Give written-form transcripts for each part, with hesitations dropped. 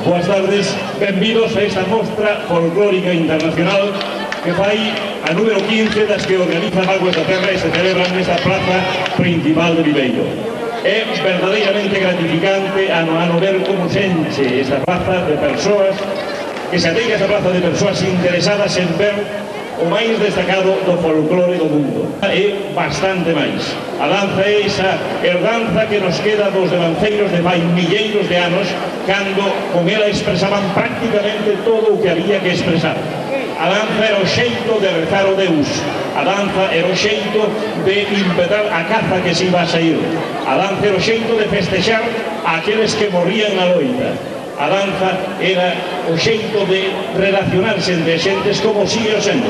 Boas tardes, benvidos a esta mostra folclórica internacional que fai a número 15 das que organiza Vaguas da Terra e se celebran nesta praza principal de Viveiro. É verdadeiramente gratificante ano a ano ver como se enche esta praza de persoas, que se ateiga esta praza de persoas interesadas en ver o máis destacado do folclore do mundo. É bastante máis. A danza é esa herdanza que nos queda dos devanceiros de fai milleiros de anos, cando con ela expresaban prácticamente todo o que había que expresar. A danza era o xeito de rezar o Deus. A danza era o xeito de impetar a caza que se iba a sair. A danza era o xeito de festexar a aqueles que morrían na loita. A danza era o xeito de relacionarse entre xentes como sigue sendo.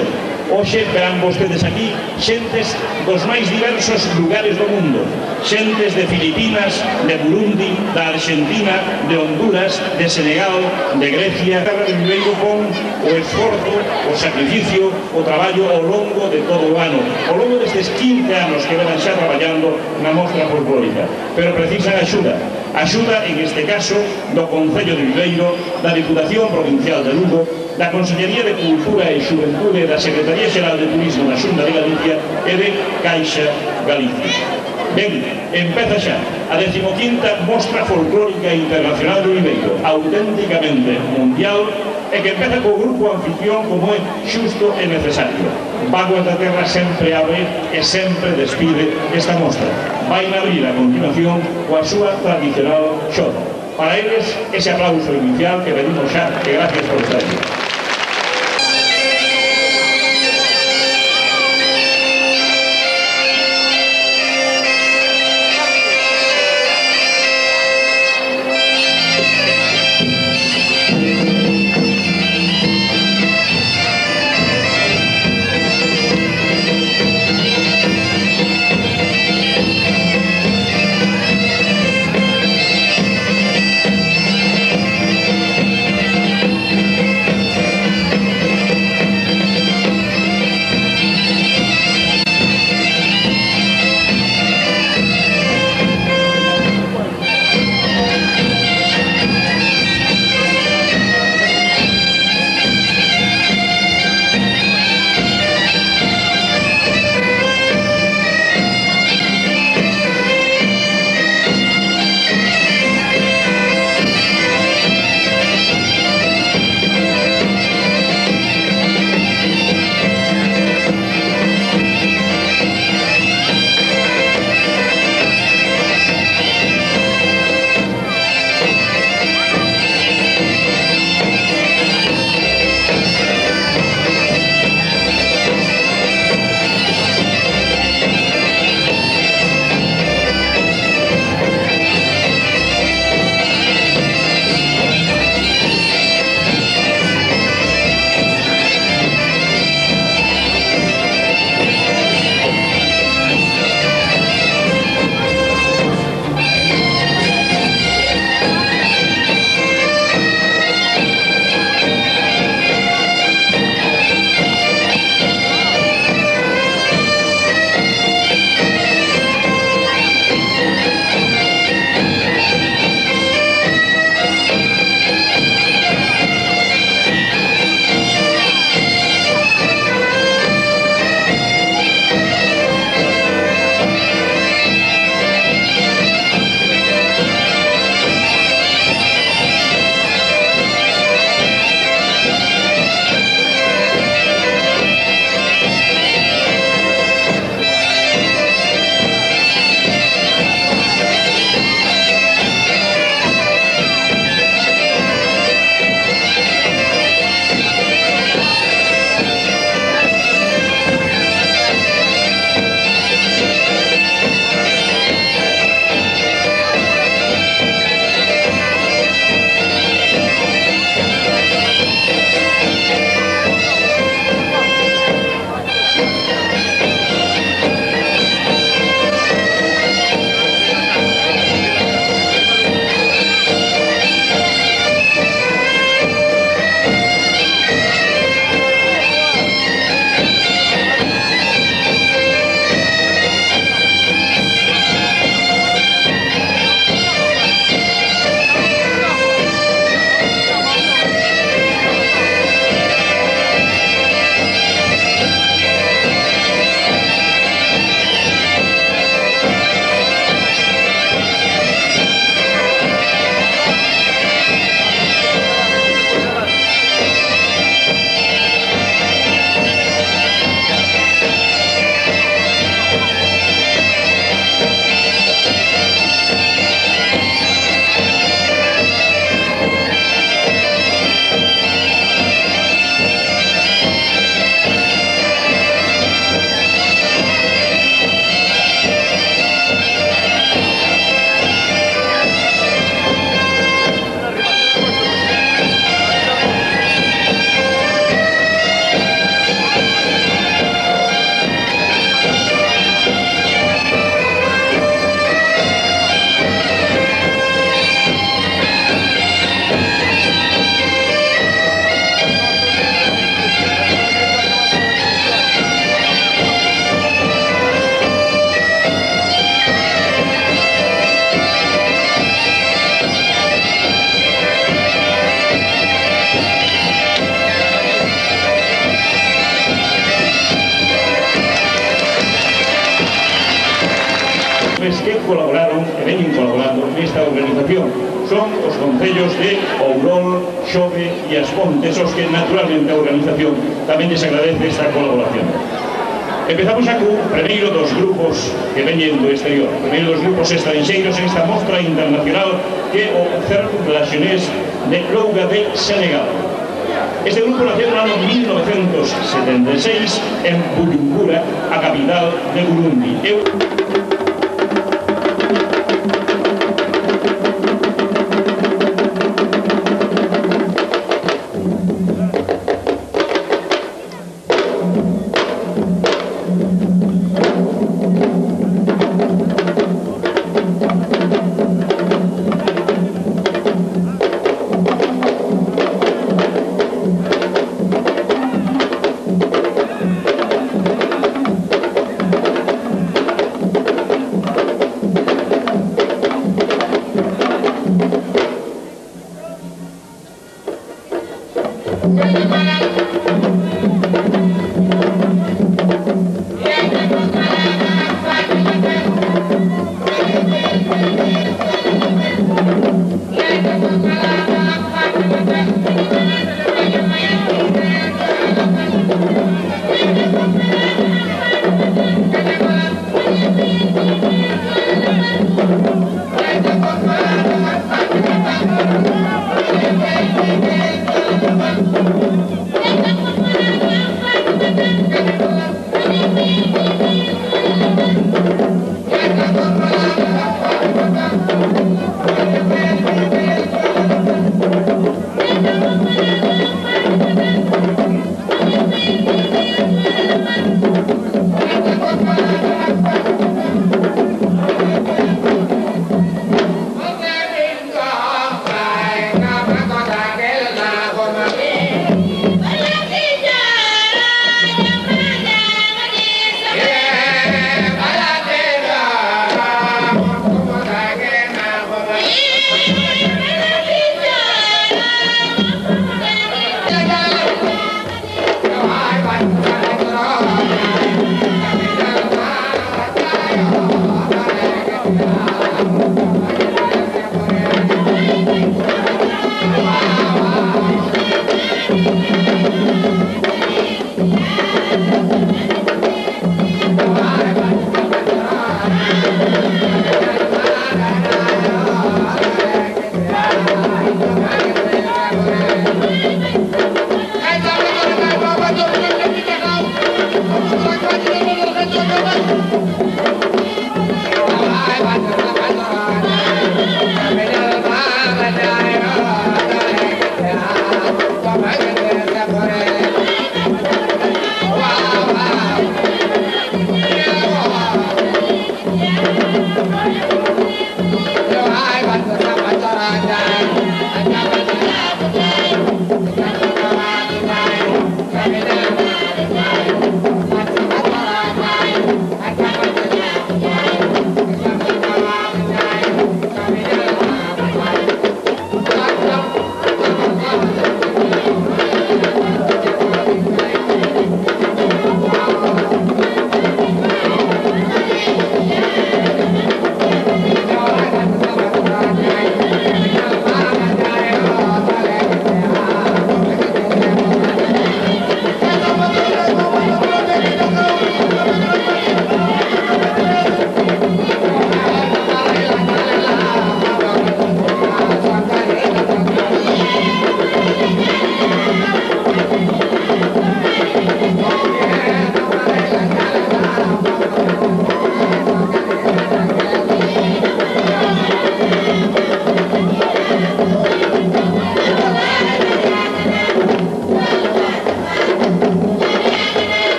Hoxe verán vostedes aquí xentes dos máis diversos lugares do mundo. Xentes de Filipinas, de Burundi, da Argentina, de Honduras, de Senegal, de Grecia. A Terra de Viveiro pon o esforzo, o sacrificio, o traballo ao longo de todo o ano. Ao longo destes 15 anos que venan xa traballando na mostra folclórica. Pero precisan axuda. Axuda, en este caso, do Concello de Viveiro, da Diputación Provincial de Lugo, da Consellería de Cultura e Xuventude, da Secretaría Xeral de Turismo da Xunta de Galicia e de Caixa Galicia. Ben, empeza xa a 15ª Mostra Folclórica Internacional de Viveiro, auténticamente mundial, e que empeza co grupo anfitrión como é xusto e necesario. Vaguas da Terra sempre abre e sempre despide esta mostra. Vai abrir a continuación coa súa tradicional xoda. Para eles, ese aplauso inicial que venimos xa, e gracias por estar aquí. colaboraron e veñen colaborando nesta organización. Son os concellos de Ourol, Xove e As Pontes, os que naturalmente a organización tamén les agradece esta colaboración. Empezamos xa co primeiro dos grupos que veñen do exterior, o primeiro dos grupos estranxeiros en esta mostra internacional que é o Cercle de la Jeunesse de Louga de Senegal. Este grupo nació no ano 1976 en Bujumbura, a capital de Burundi.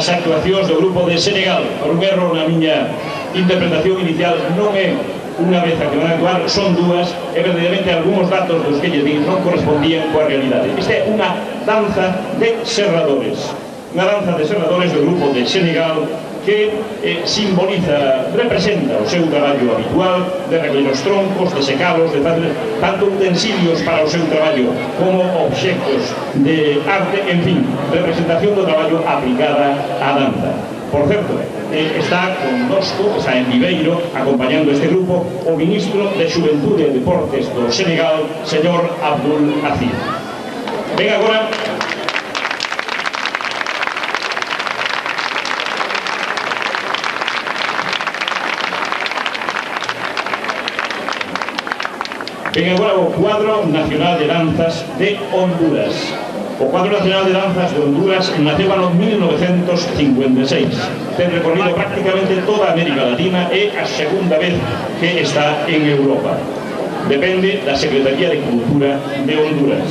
as actuacións do grupo de Senegal. Por un erro na miña interpretación inicial, non é unha vez a que van a actuar, son dúas, e verdadeiramente algúns datos dos que lle din non correspondían coa realidade. Esta é unha danza de serradores, unha danza de serradores do grupo de Senegal que simboliza, representa o seu traballo habitual de recoller os troncos, de secalos, de facer tanto utensilios para o seu traballo como obxectos de arte, en fin, representación do traballo aplicada á danza. Por certo, está connosco, está en Viveiro, acompañando este grupo, o ministro de Xuventude e Deportes do Senegal, señor Abdul Aziz. Ben agora o cuadro nacional de danzas de Honduras. O cuadro nacional de danzas de Honduras naceu no 1956. Ten recorrido prácticamente toda América Latina e a segunda vez que está en Europa. Depende da Secretaría de Cultura de Honduras.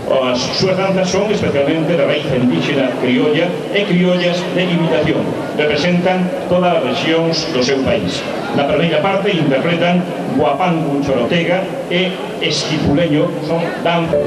As súas danzas son especialmente de raíz indígena criolla e criollas de imitación. Representan todas as rexións do seu país. Na primeira parte interpretan Guapangu Chorotega e Esquipuleño, son danzas.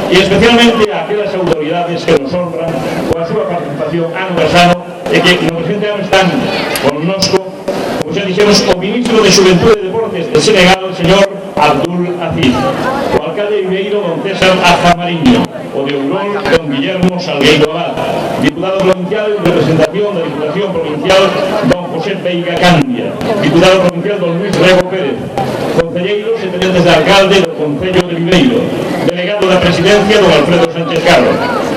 Y especialmente a aquellas autoridades que nos honran con a súa participación ano tras ano e que no presente ano están connosco, como xa dixemos, o ministro de Xuventude e Deportes de Senegal, o señor Abdul Aziz, o alcalde de Viveiro, don César Azamariño, o de Ourol, don Guillermo Salgueiro Abad, diputado provincial en representación da Diputación Provincial, don José Veiga Candia, diputado provincial don Luis Rego Pérez, concelleiros e tenentes de alcalde do Concello de Viveiro, delegado da Presidencia don Alfredo Sánchez Carro,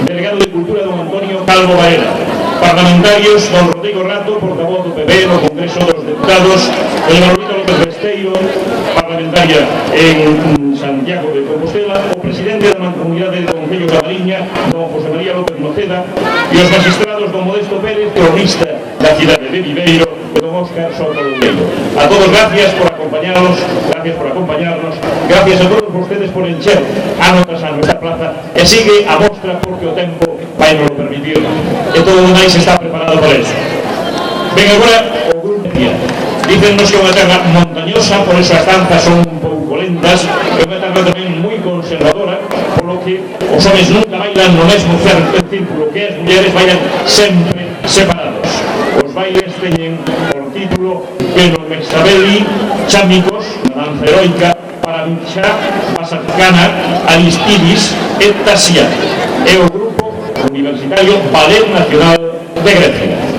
delegado de Cultura don Antonio Calvo Varela, parlamentarios don Rodrigo Rato, portavoz do PP no Congreso dos Deputados, doña Lolita López Besteiro, parlamentaria en Santiago de Compostela, o presidente da Mancomunidade de Concello da Mariña, don José María López Noceda, e os magistrados don Modesto Pérez, cronista da cidade de Viveiro, e don Óscar Soto Loureiro. A todos gracias por acompañarnos, gracias a todos ustedes por encher ano tras ano esta plaza, e sigue a mostra porque o tempo vai nos permitir, e todo o demais está preparado para eso. Ben, agora o grupo día. Dícennos que é unha terra montañosa, por eso as danzas son un pouco lentas, é unha terra tamén moi conservadora, polo que os homens nunca bailan no mesmo círculo que as mulleres bailan sempre separados. Os bailes teñen por título Beno Mexabeli, Chámicos, na danza heroica, para Vinxá, Pasacana, Aristides e Tasia. É o grupo universitario Ballet Nacional de Grecia.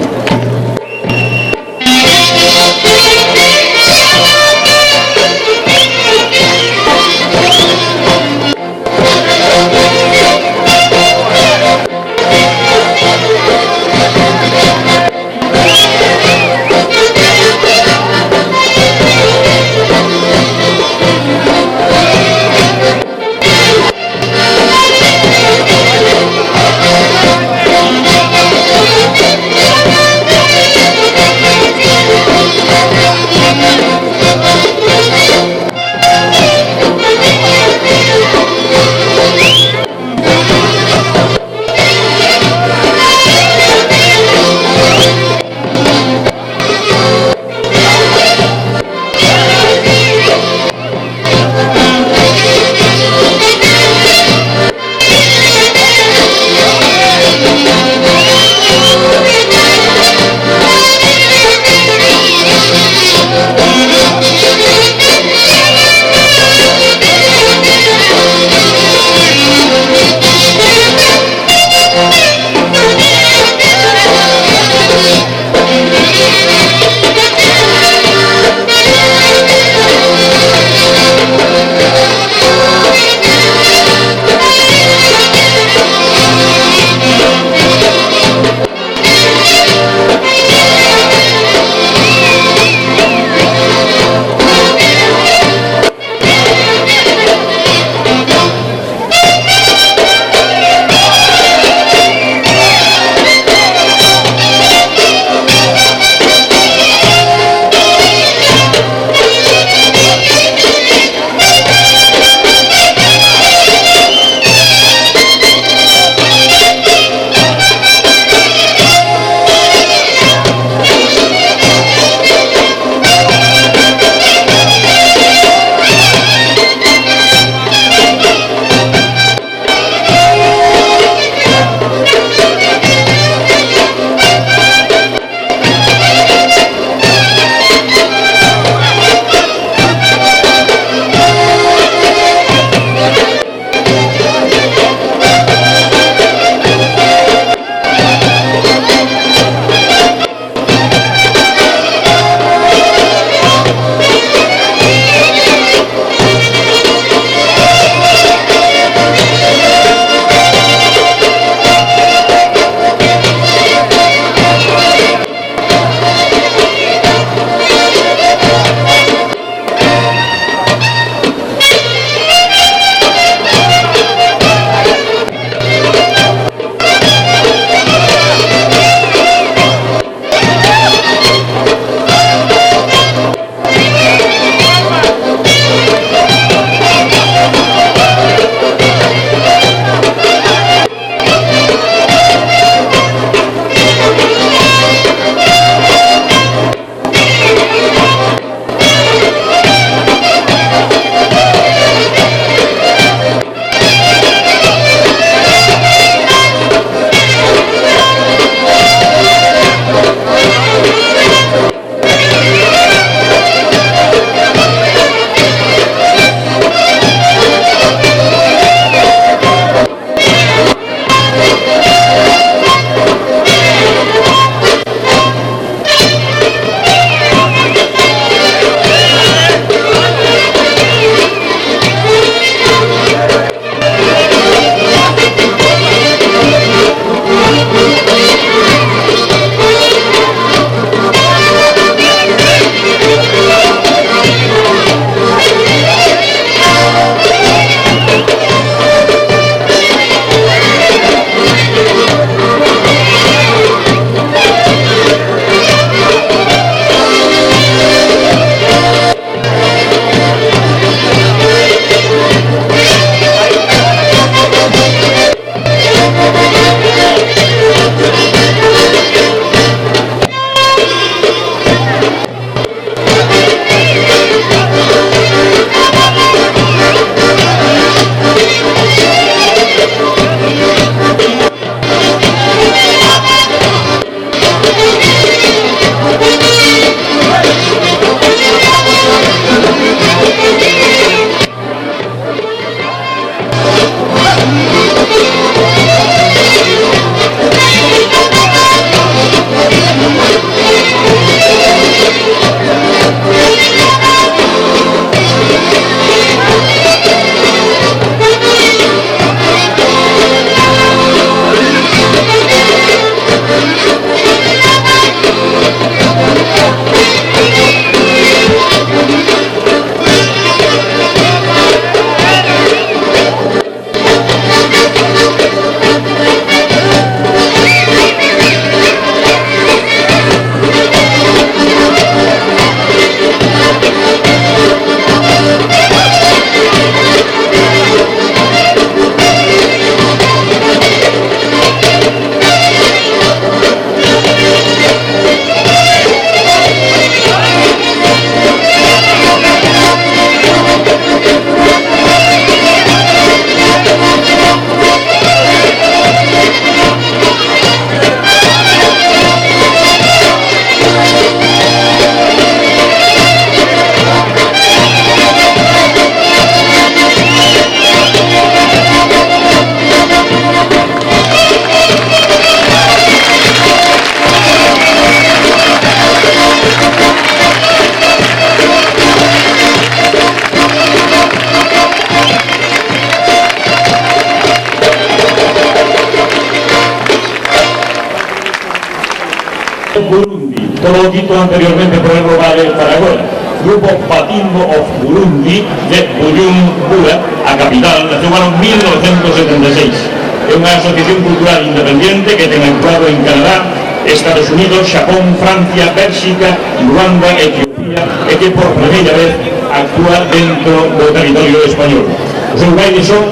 Burundi. Todo lo dito anteriormente por el vale para agora. Grupo Patimbo of Burundi de Bujumbura, a capital, nació en 1976. É unha asociación cultural independiente que ten actuado en Canadá, Estados Unidos, Xapón, Francia, Bélxica, Ruanda, Etiopía e que por primeira vez actúa dentro do territorio español. Os seus bailes son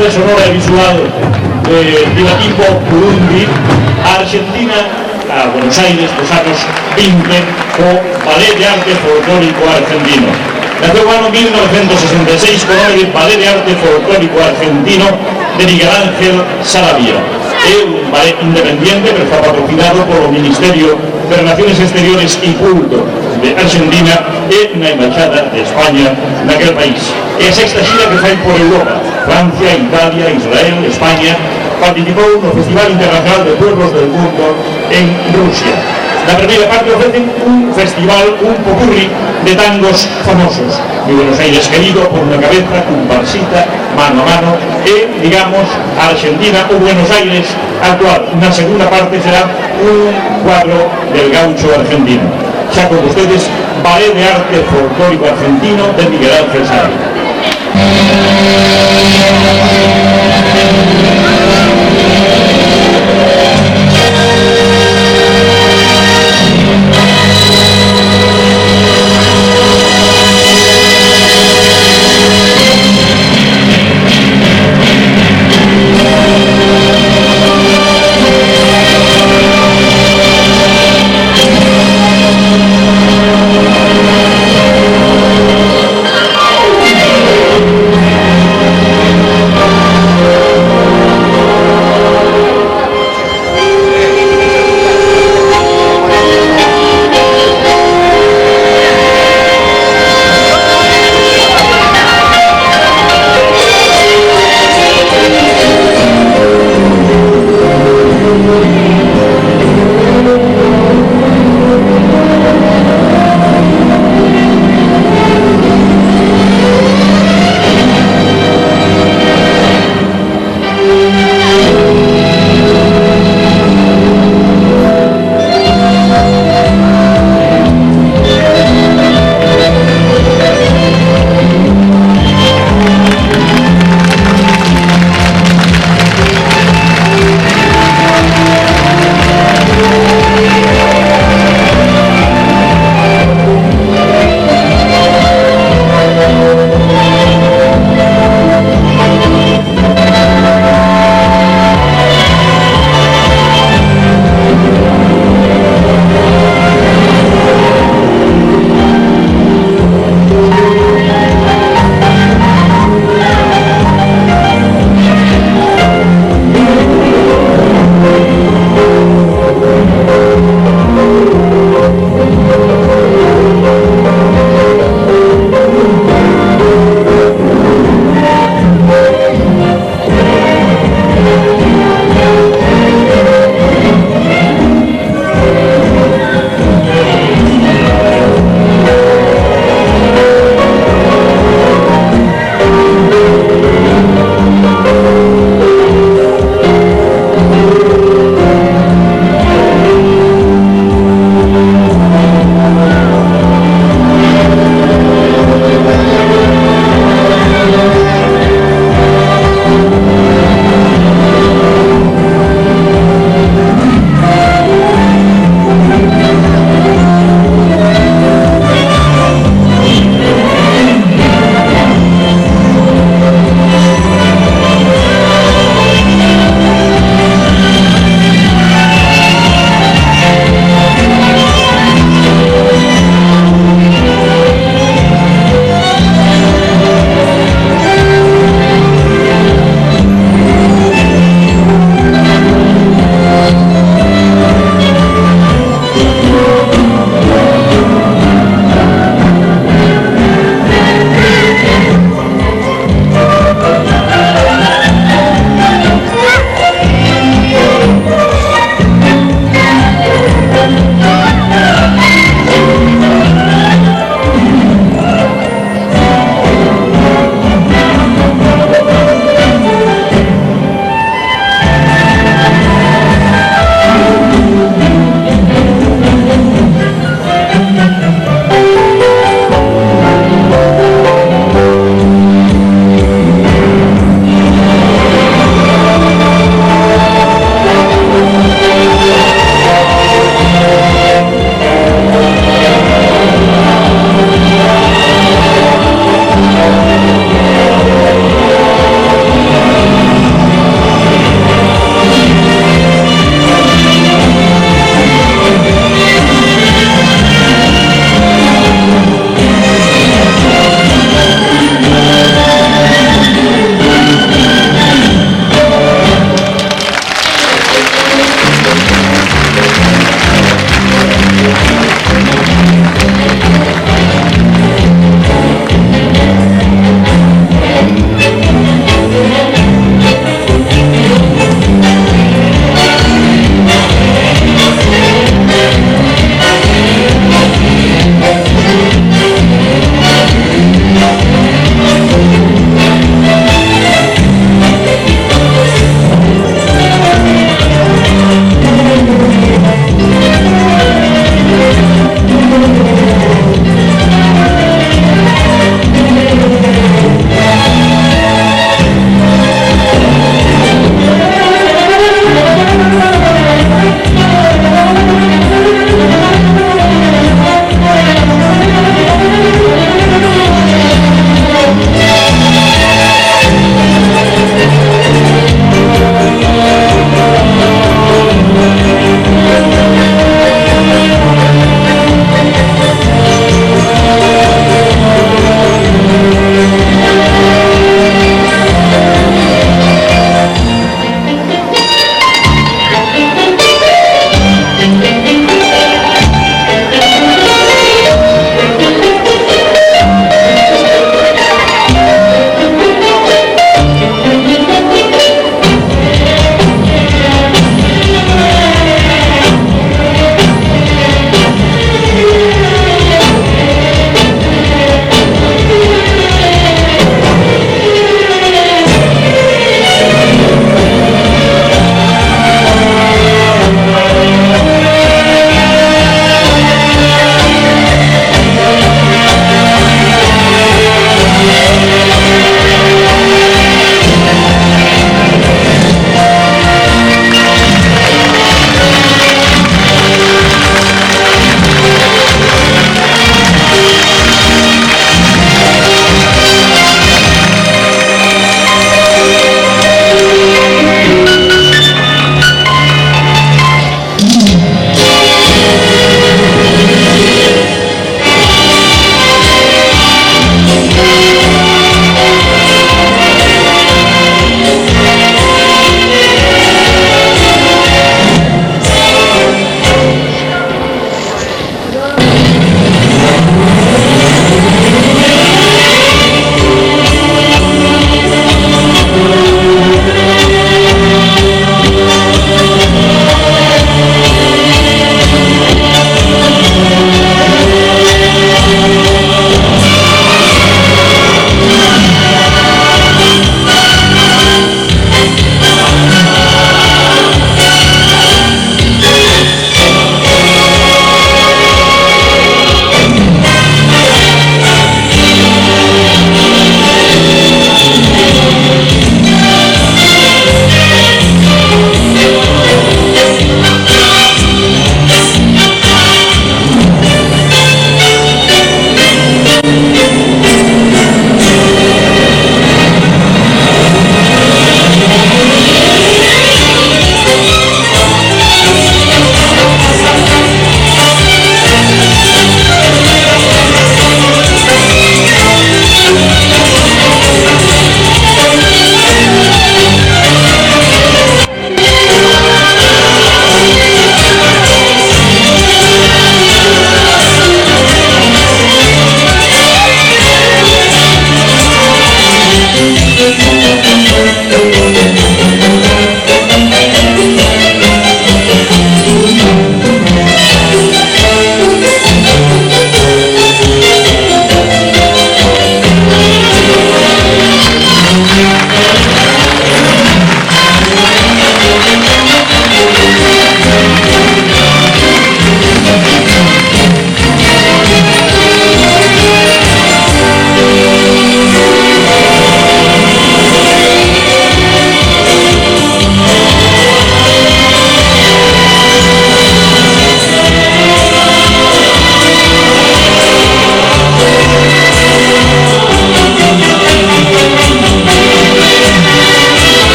identidade sonora e visual de tipo Burundi, a Argentina, a Buenos Aires dos anos 20, o Ballet de Arte Folclórico Argentino. Naceu o ano 1966 con o nome de Ballet de Arte Folclórico Argentino de Miguel Ángel Saravia. É un ballet independiente, pero está patrocinado polo Ministerio de Relaciones Exteriores e Culto de Argentina e na Embaixada de España naquel país. É a sexta xira que fai por Europa, Francia, Italia, Israel, España. Participou no Festival Internacional de Pueblos del Mundo en Rusia. Na primeira parte ofrecen un festival, un popurrí de tangos famosos. Mi Buenos Aires querido, por una cabeza, comparsita, mano a mano, e, digamos, a Argentina o Buenos Aires actual. Na segunda parte será un cuadro del gaucho argentino. Xa con ustedes, Ballet de Arte Folclórico Argentino de Miguel Ángel Saravia.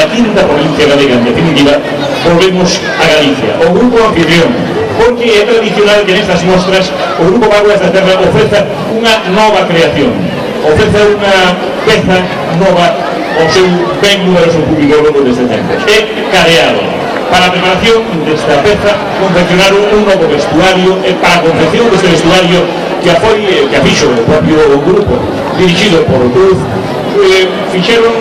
a quinta provincia galega, en definitiva, volvemos a Galicia. O grupo anfitrión, porque é tradicional que nestas mostras o Grupo Bágoas da Terra ofreza unha nova creación, ofrece unha peza nova ao seu ben numeroso público ao longo desde tempo. É Careado. Para a preparación desta peza confeccionaron un novo vestuario e para a confección deste vestuario que a fixo o propio grupo dirigido por Cruz, fixeron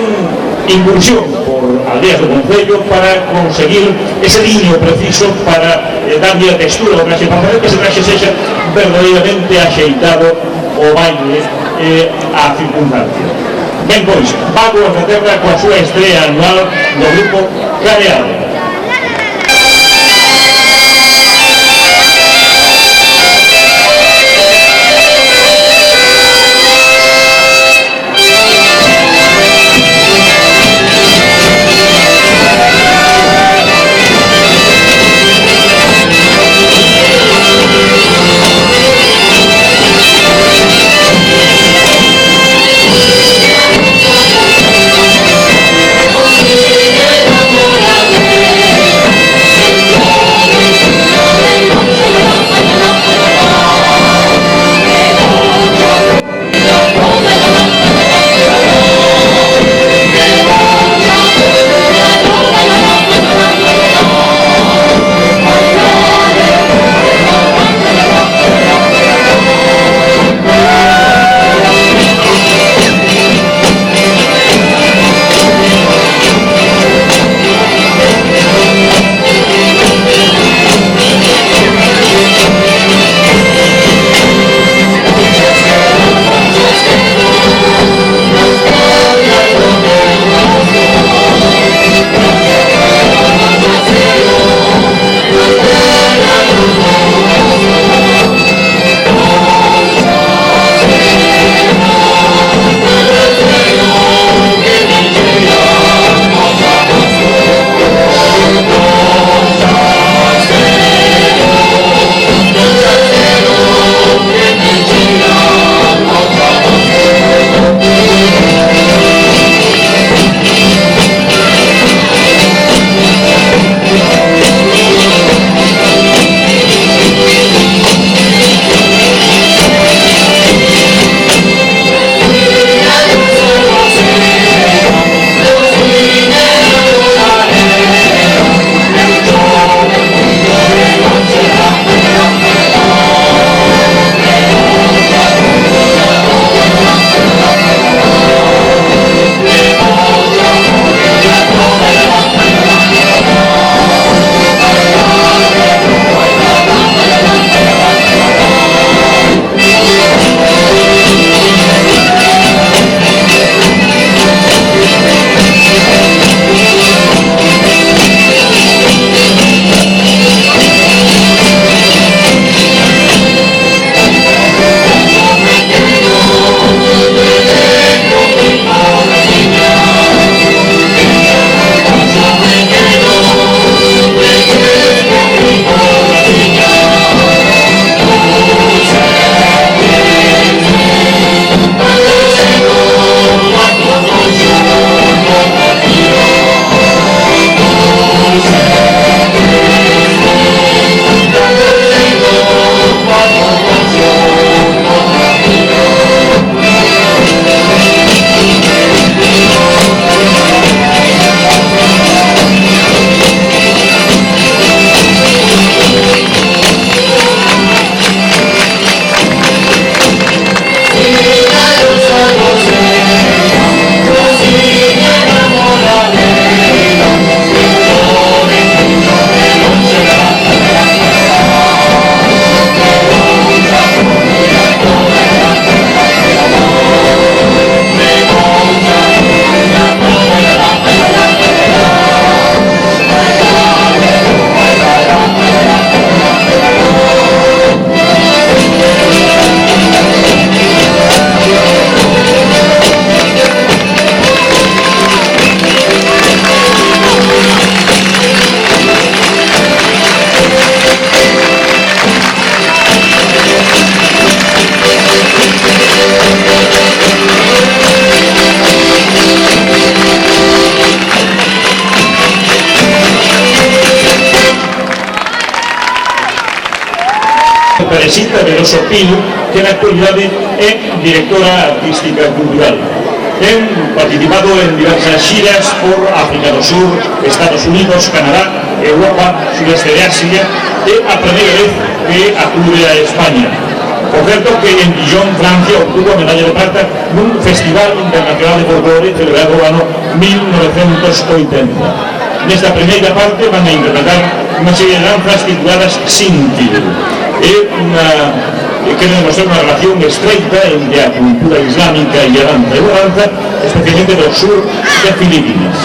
incursión por aldeas do Concello para conseguir ese liño preciso para darlle a textura ao traxe, para fazer que ese traxe sexa verdadeiramente axeitado ao baile a circunstancia. Ben, pois, Bágoas da Terra coa súa estrea anual do grupo Careado. Teresita Veloso Pino, que na actualidade é directora artística cultural. Ten participado en diversas xiras por África do Sur, Estados Unidos, Canadá, Europa, Sudeste de Asia, e a primeira vez que acude a España. Por certo que en Dijon, Francia, obtuvo a medalla de plata nun Festival Internacional de Folclore celebrado no ano 1980. Nesta primeira parte van a interpretar unha serie de danzas tituladas Sintil. Quere demostrar unha relación estreita entre a cultura islámica e a danza, especialmente do sur de Filipinas.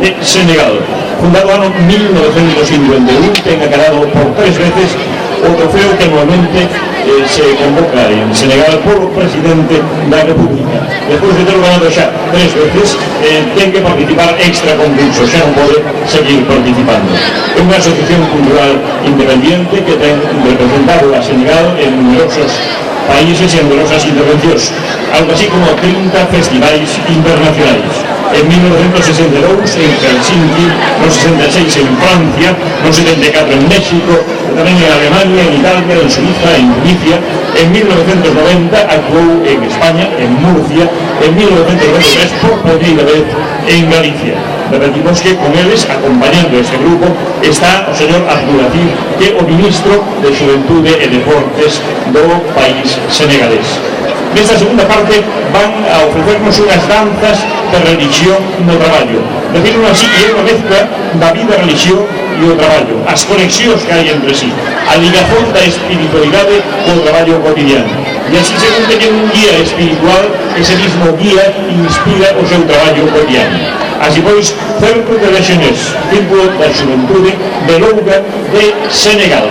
de Senegal. Fundado ano 1951, ten acadado por 3 veces o trofeo que anualmente se convoca en Senegal polo presidente da República. Despois de ter ganado xa 3 veces, ten que participar extra concurso, xa non pode seguir participando. É unha asociación cultural independiente que ten representado a Senegal en numerosos países e en numerosas intervencións, algo así como 30 festivais internacionais. En 1962 en Helsinki, no 66 en Francia, no 74 en México, tamén en Alemania, en Italia, en Suiza, en Galicia. En 1990 actuou en España, en Murcia, en 1993 por primeira vez en Galicia. Repetimos que con eles, acompañando este grupo, está o señor Abdulaziz, que é o ministro de Xuventude e Deportes do país senegalés. Nesta segunda parte van a ofrecernos unhas danzas de religión no traballo. Definen así que é unha mezcla da vida, religión e o traballo, as conexións que hai entre sí, a ligazón da espiritualidade co traballo cotidiano. E así según teñen un guía espiritual, ese mismo guía inspira o seu traballo cotidiano. Así pois, Cercle de la Jeunesse, símbolo da xuventude de Louga de Senegal.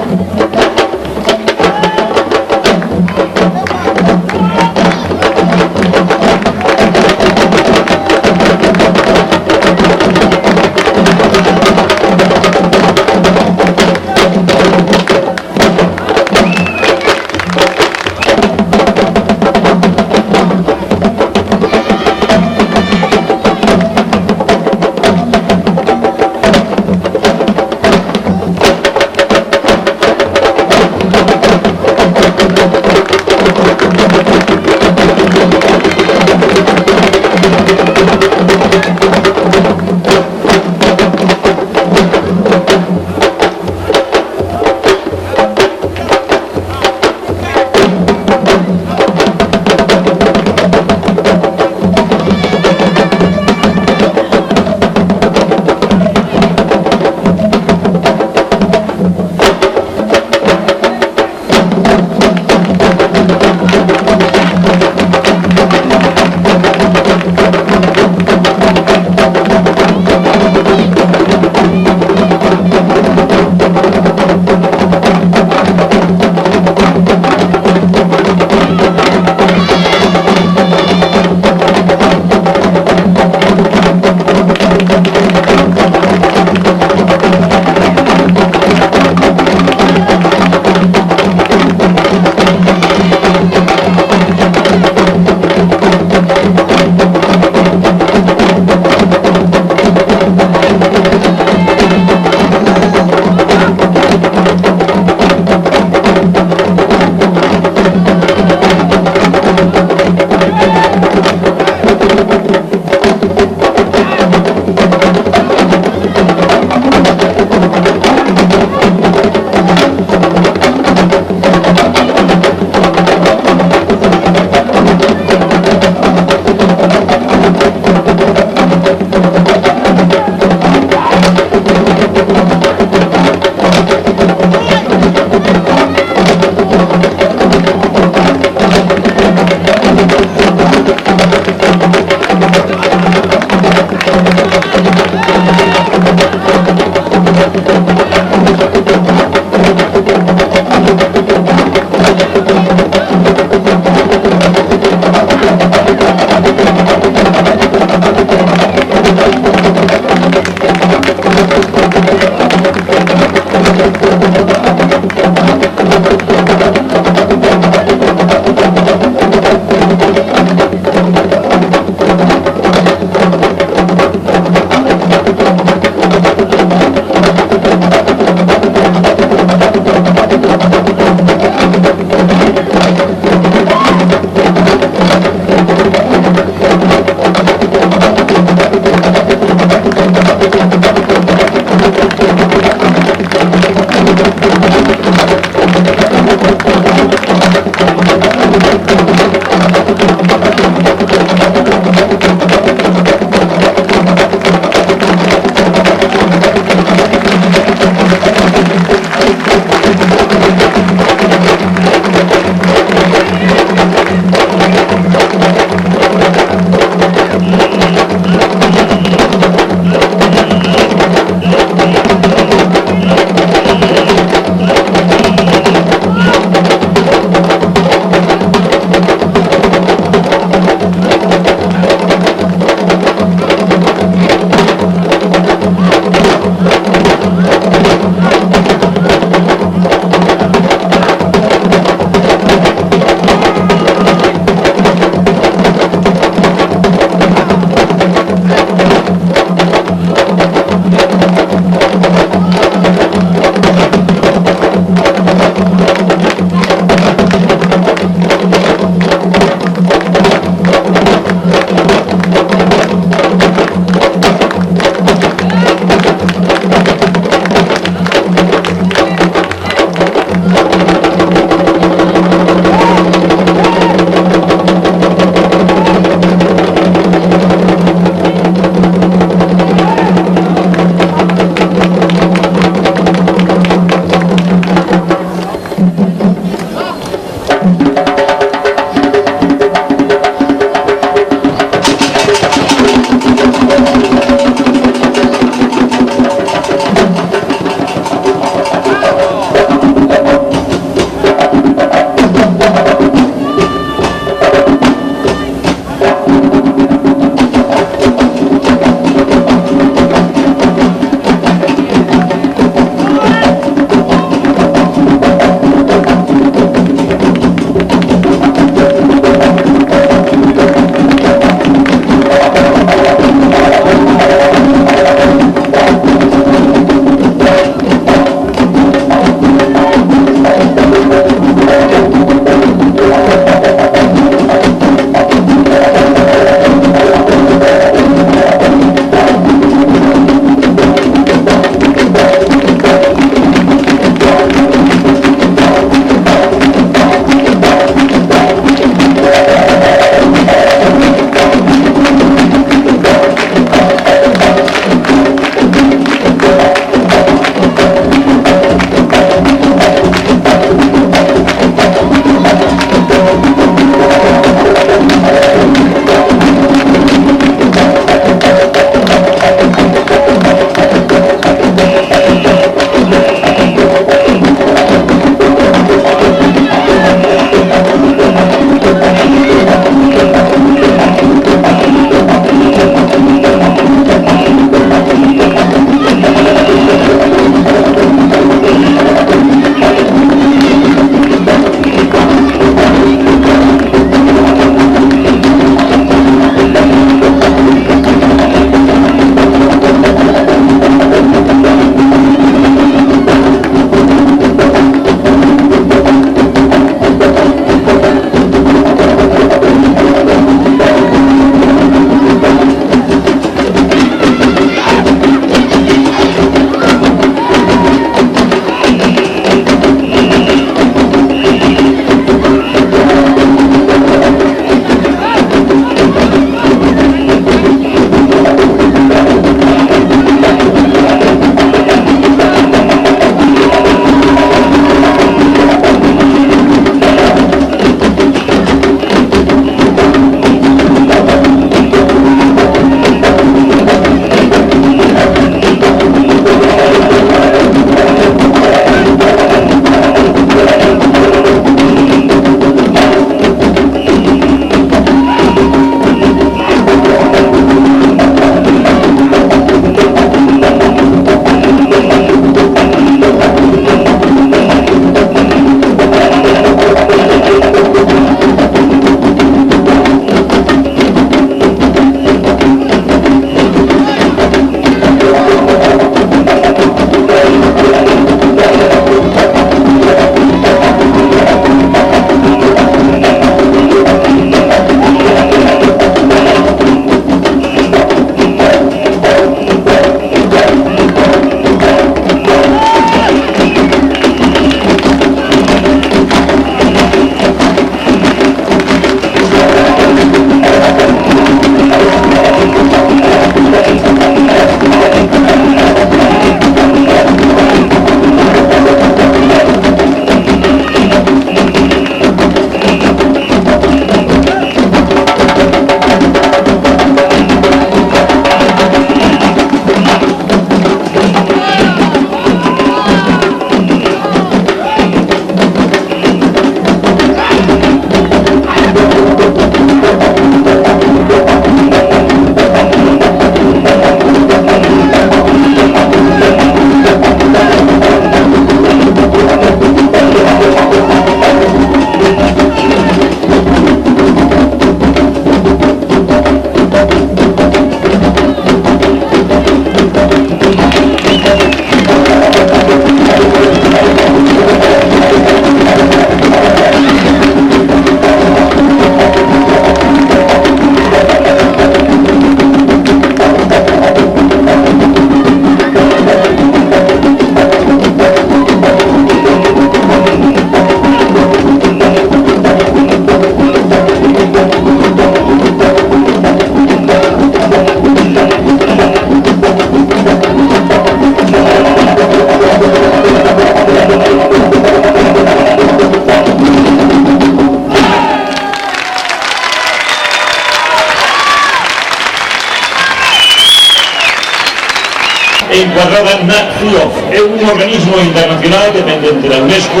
encuadrada na CIOF. É un organismo internacional dependente da UNESCO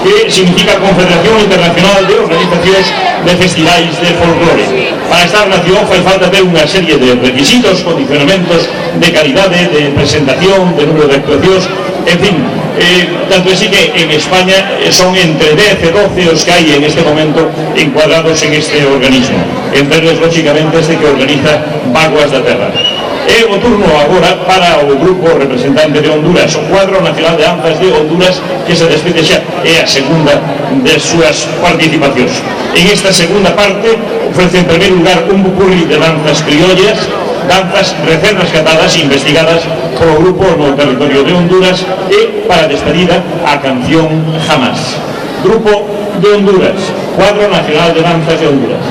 que significa Confederación Internacional de Organizacións de Festivais de Folclore. Para estar na CIOF fai falta ter unha serie de requisitos, condicionamentos de calidade, de presentación, de número de actuacións, en fin, tanto así que en España son entre 10 e 12 os que hai en este momento encuadrados en este organismo, entre eles, lógicamente, este que organiza Vaguas da Terra. É o turno agora para o grupo representante de Honduras, o Cuadro Nacional de Danzas de Honduras, que se despide xa, é a segunda de súas participacións. En esta segunda parte ofrece en primeiro lugar un popurrí de danzas criollas, danzas recén rescatadas e investigadas polo grupo no territorio de Honduras, e para despedida a canción Jamás. Grupo de Honduras, Cuadro Nacional de Danzas de Honduras.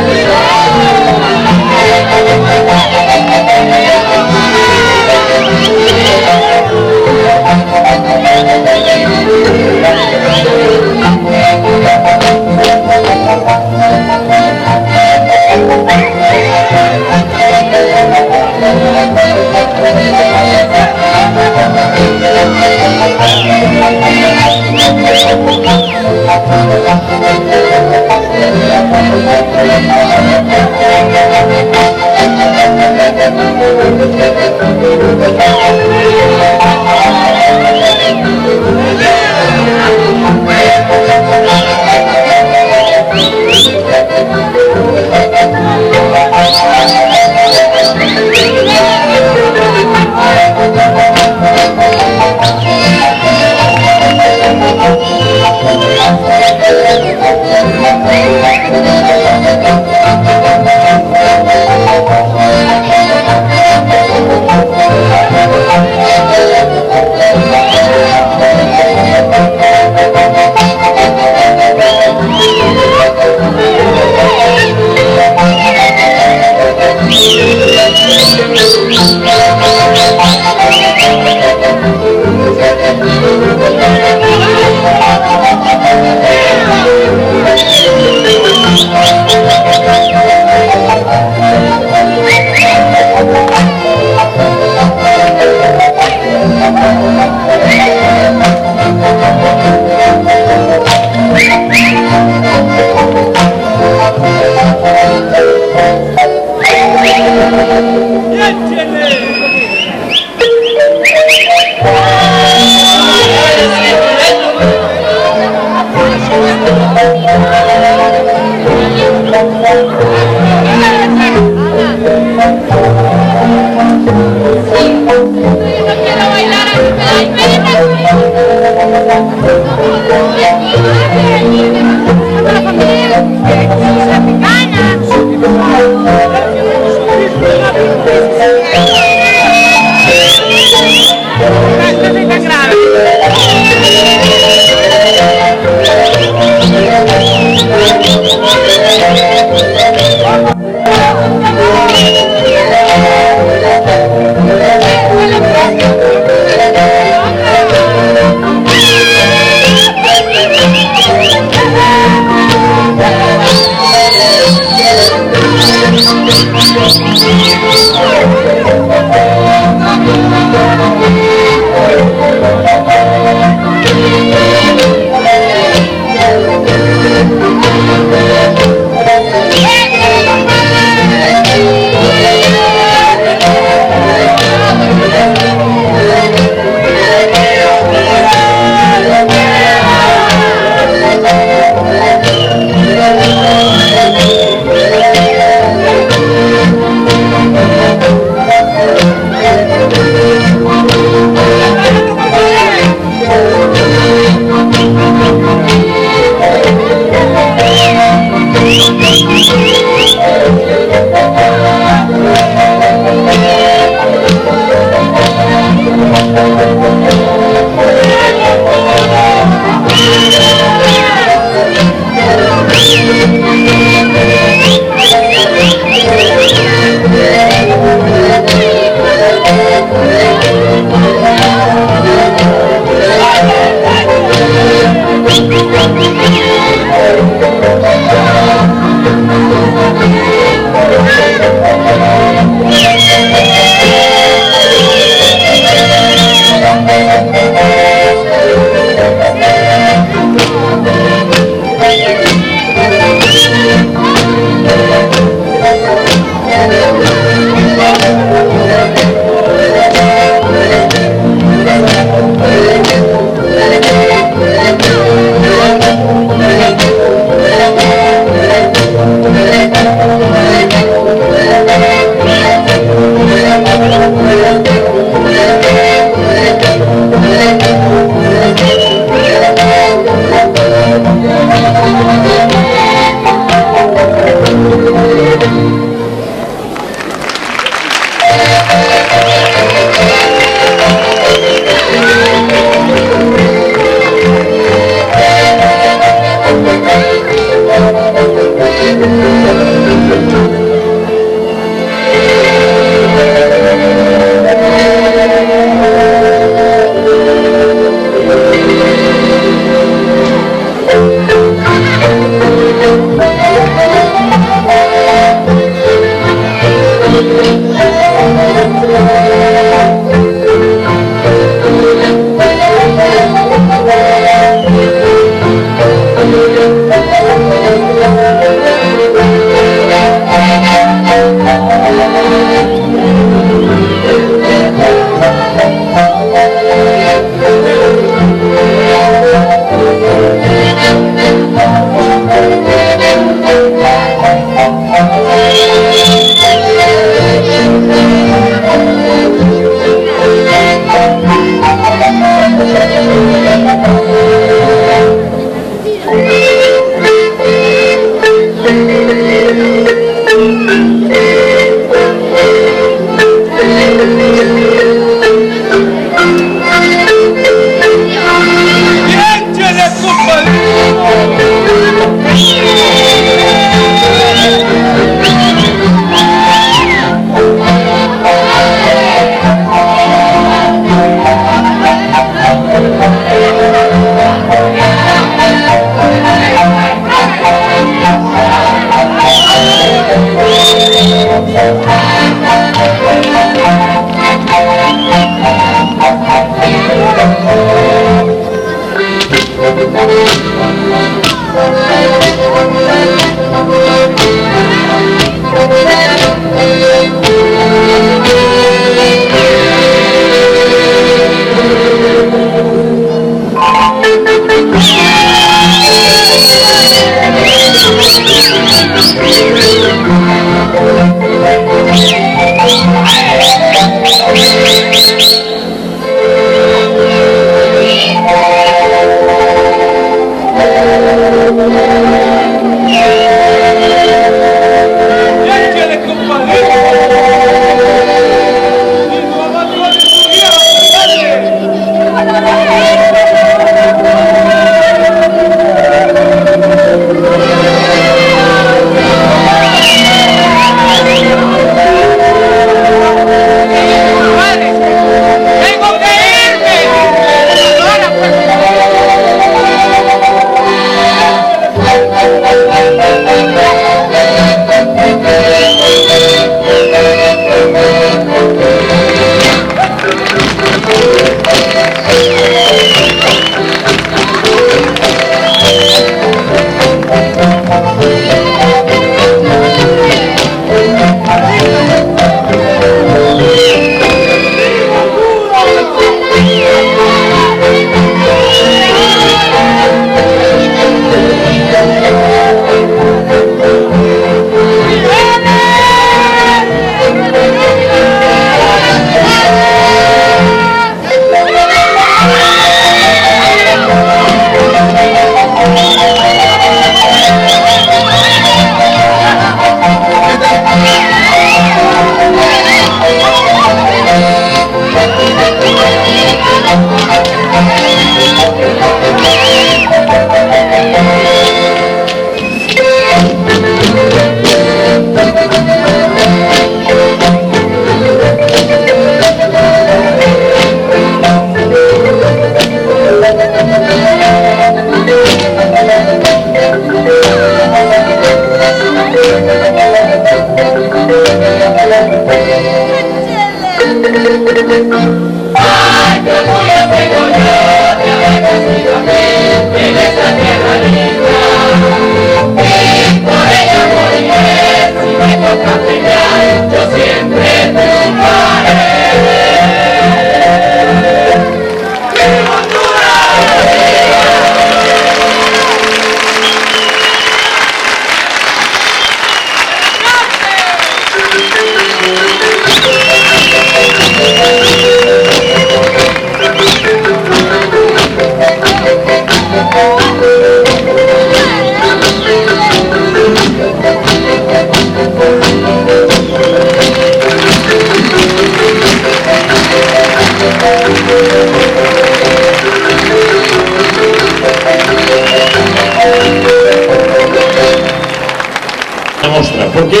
Porque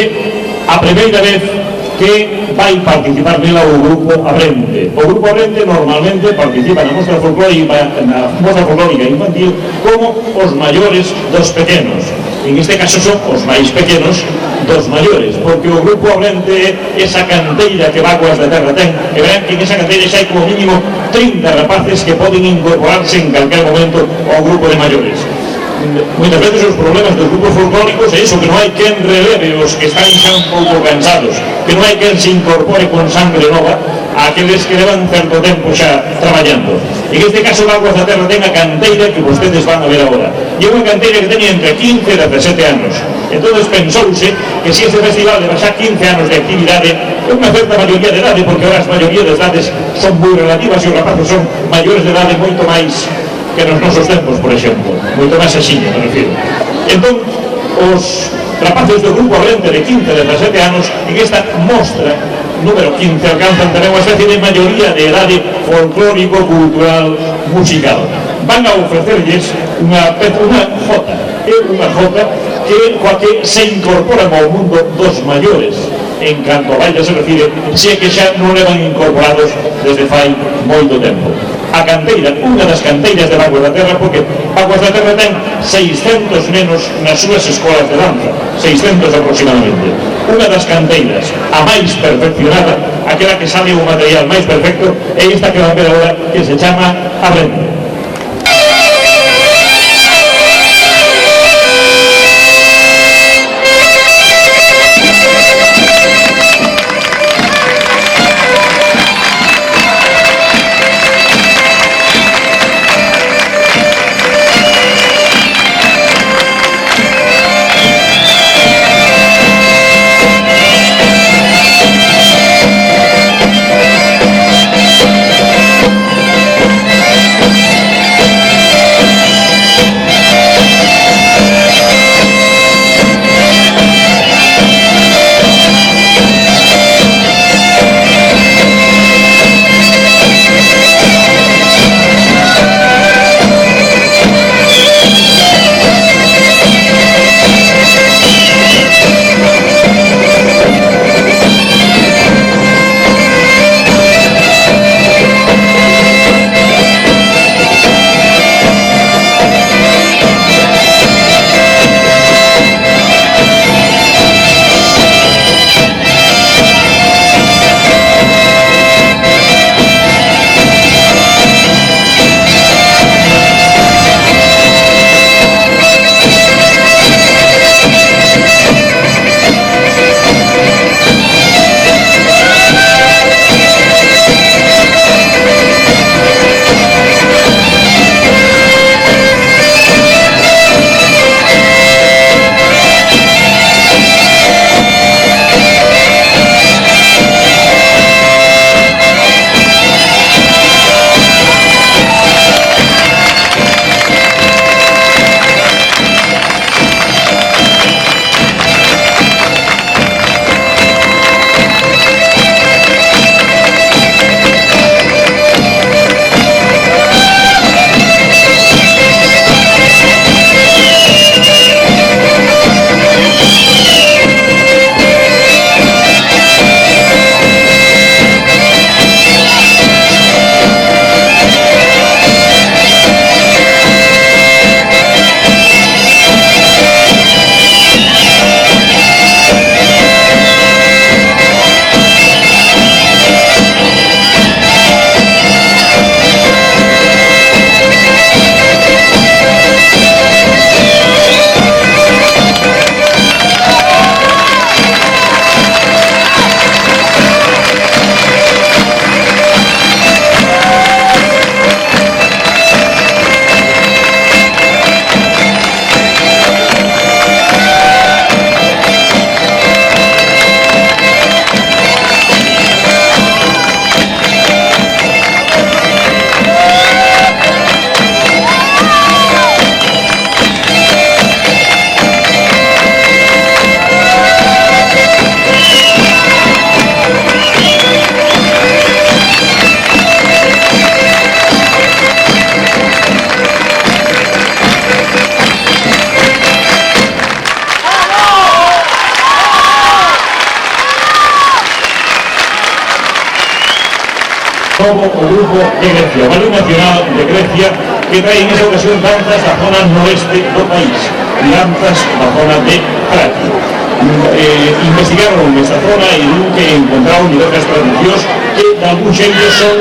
a primeira vez que vai participar nela o Grupo Abrente. O Grupo Abrente normalmente participa na mostra folclórica infantil como os maiores dos pequenos. En este caso son os máis pequenos dos maiores, porque o Grupo Abrente é esa canteira que Vaguas da Terra ten, e verán que en esa canteira xa hai como mínimo 30 rapaces que poden incorporarse en calquer momento ao grupo de maiores. Muitas veces os problemas dos grupos folclóricos é iso, que non hai quen releve os que están xa un pouco cansados, que non hai quen se incorpore con sangre nova a aqueles que levan certo tempo xa traballando. En este caso, Vaguas da Terra ten a canteira que vostedes van a ver agora, e é unha canteira que teña entre 15 e 17 anos. Entón pensouse que se este festival leva xa 15 anos de actividade, é unha certa maioría de idade, porque ahora as maioría de edades son moi relativas e os rapaces son maiores de idade moito máis que nos nosos tempos, por exemplo, moito máis axiña, me refiro. Entón, os rapaces do Grupo Abrente de 15 e 17 anos, en esta mostra número 15, alcanzan tamén unha especie de maioría de idade folclórico, cultural, musical. Van a ofrecerlles unha jota, é unha jota coa que se incorporan ao mundo dos maiores, en canto a baile se refire, se que xa non levan incorporados desde fai moito tempo. A canteira, unha das canteiras de Vaguas da Terra, porque Vaguas da Terra ten 600 nenos nas súas escolas de danza, 600 aproximadamente. Unha das canteiras, a máis perfeccionada, aquela que sale o material máis perfecto, é esta que van ver agora, que se chama Abrente. como o grupo de Grecia, o Ballet Nacional de Grecia, que trae en esa ocasión danzas da zona noroeste do país, danzas da zona de Tracia. Investigaron esta zona e viu que encontraron diversas tradicións que de algún xeito son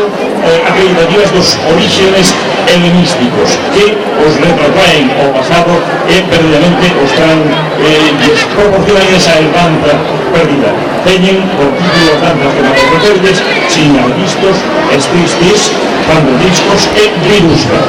acreditativas dos orígenes helenísticos, que os retrotraen ao pasado e perdidamente os les proporcionan esa herdanza perdida. Teñen por título danzas que vamos a referirles Sinarquistos, Estristis, Pandodiscos e Rirusca.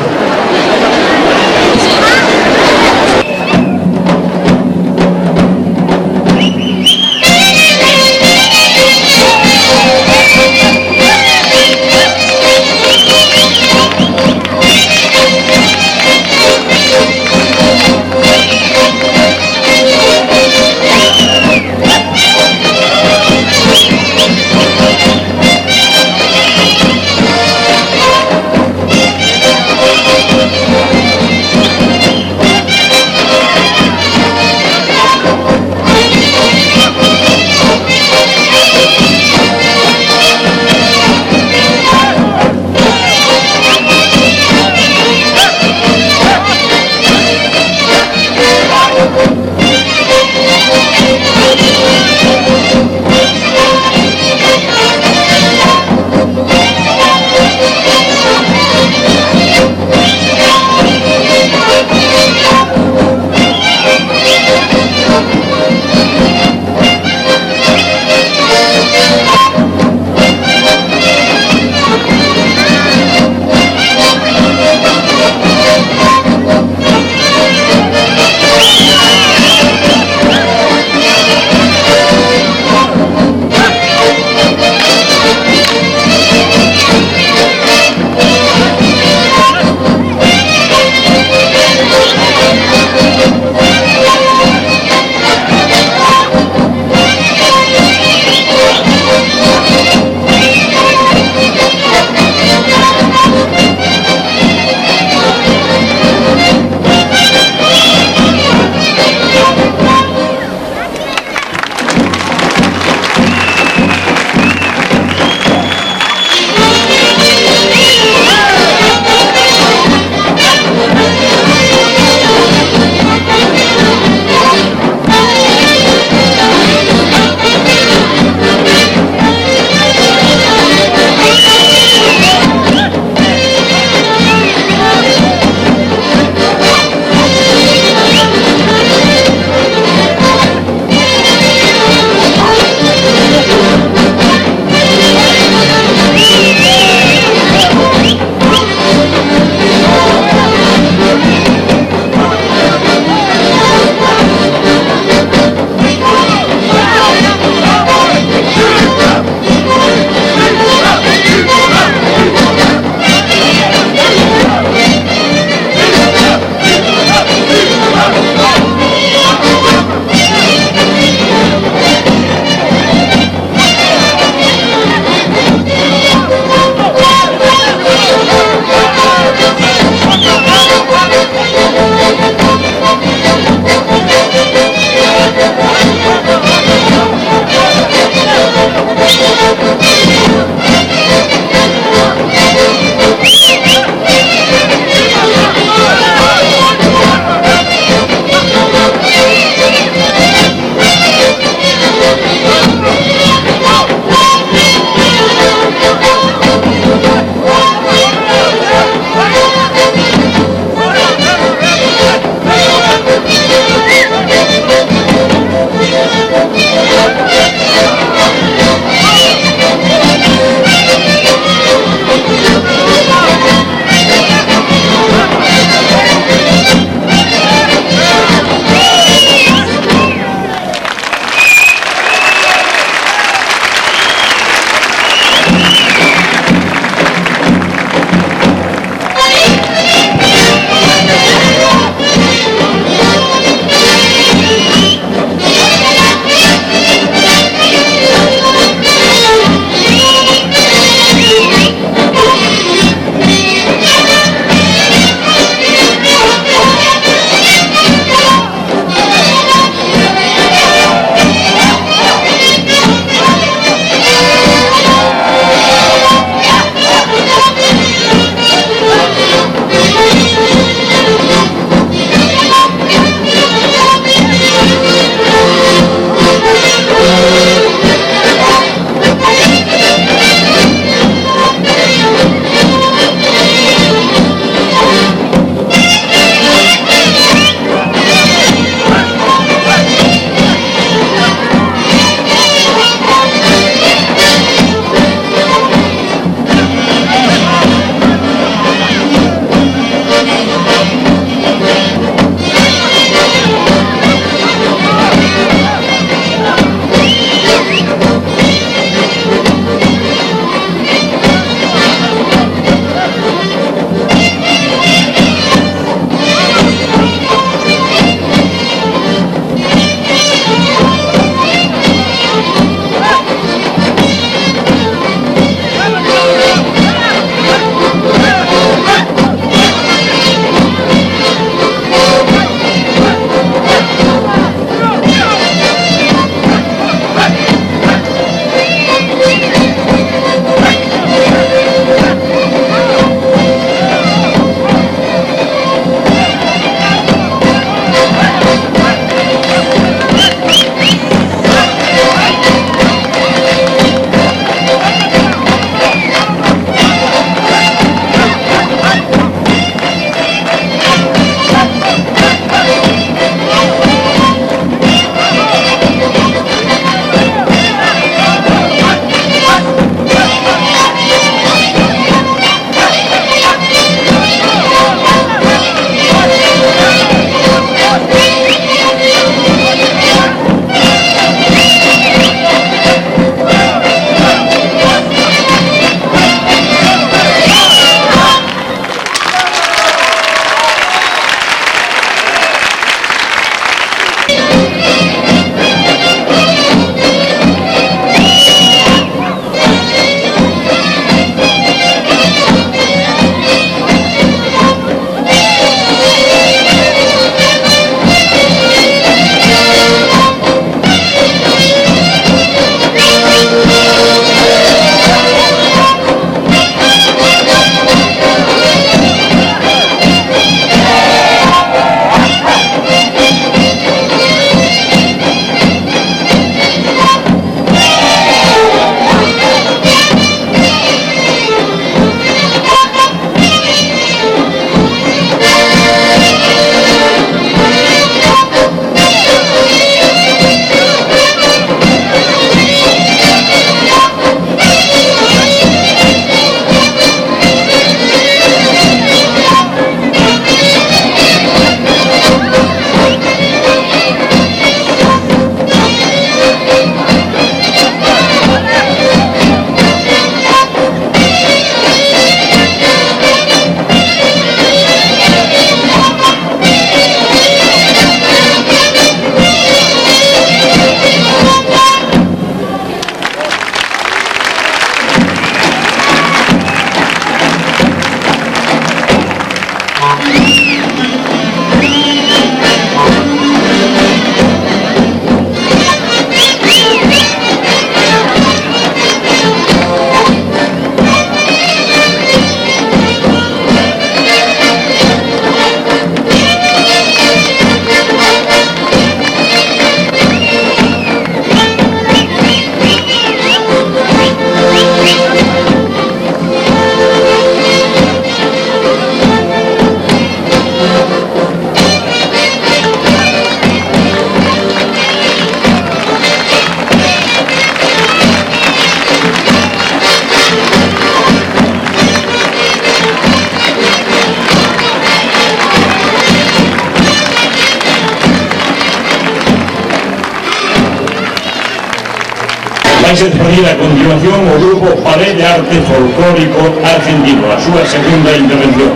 vais a despedir a continuación o grupo Ballet de Arte Folclórico Argentino, a súa segunda intervención.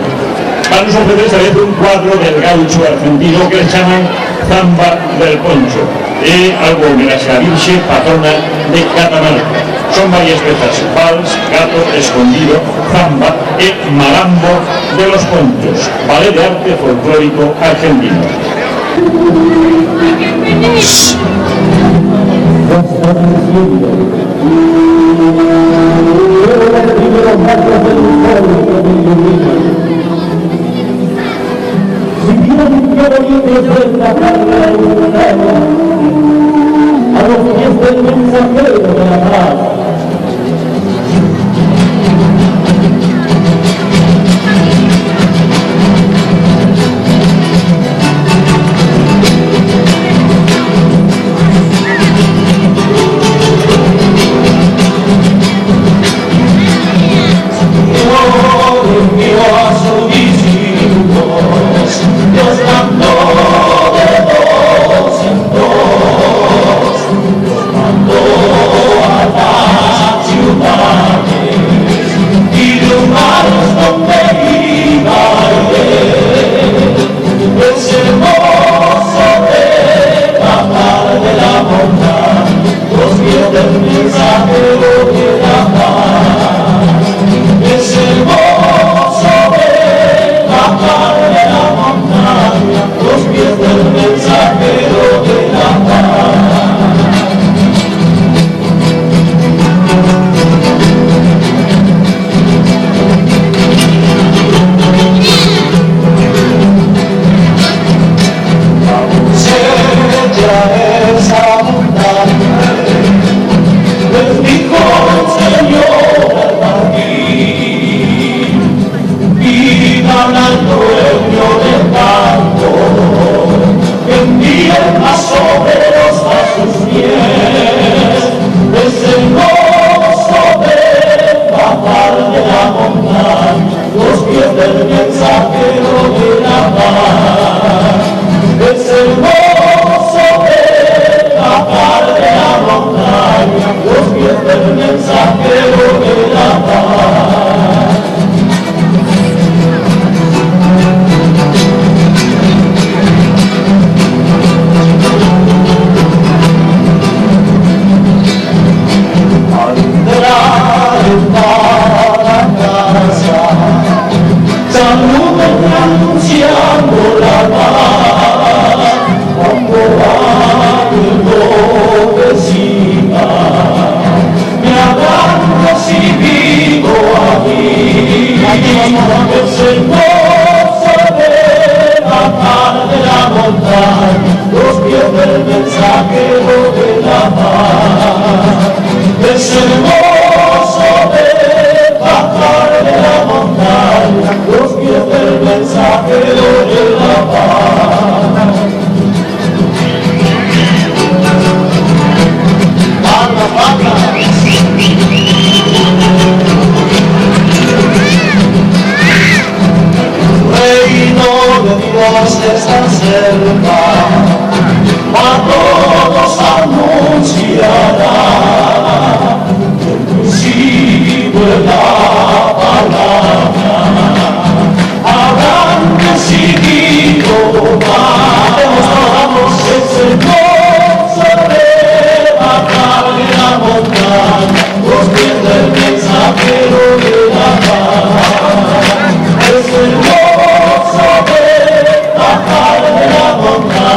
Van nos ofrecer esta vez un cuadro del gaucho argentino que le chaman Zamba del Poncho. É algo homenaxe a Virxe, patrona de Catamarca. Son varias pezas: vals, gato, escondido, zamba e malambo de los Ponchos. Ballet de Arte Folclórico Argentino. A los pies del mensajero de la paz. Es hermoso ver bajar de la montaña.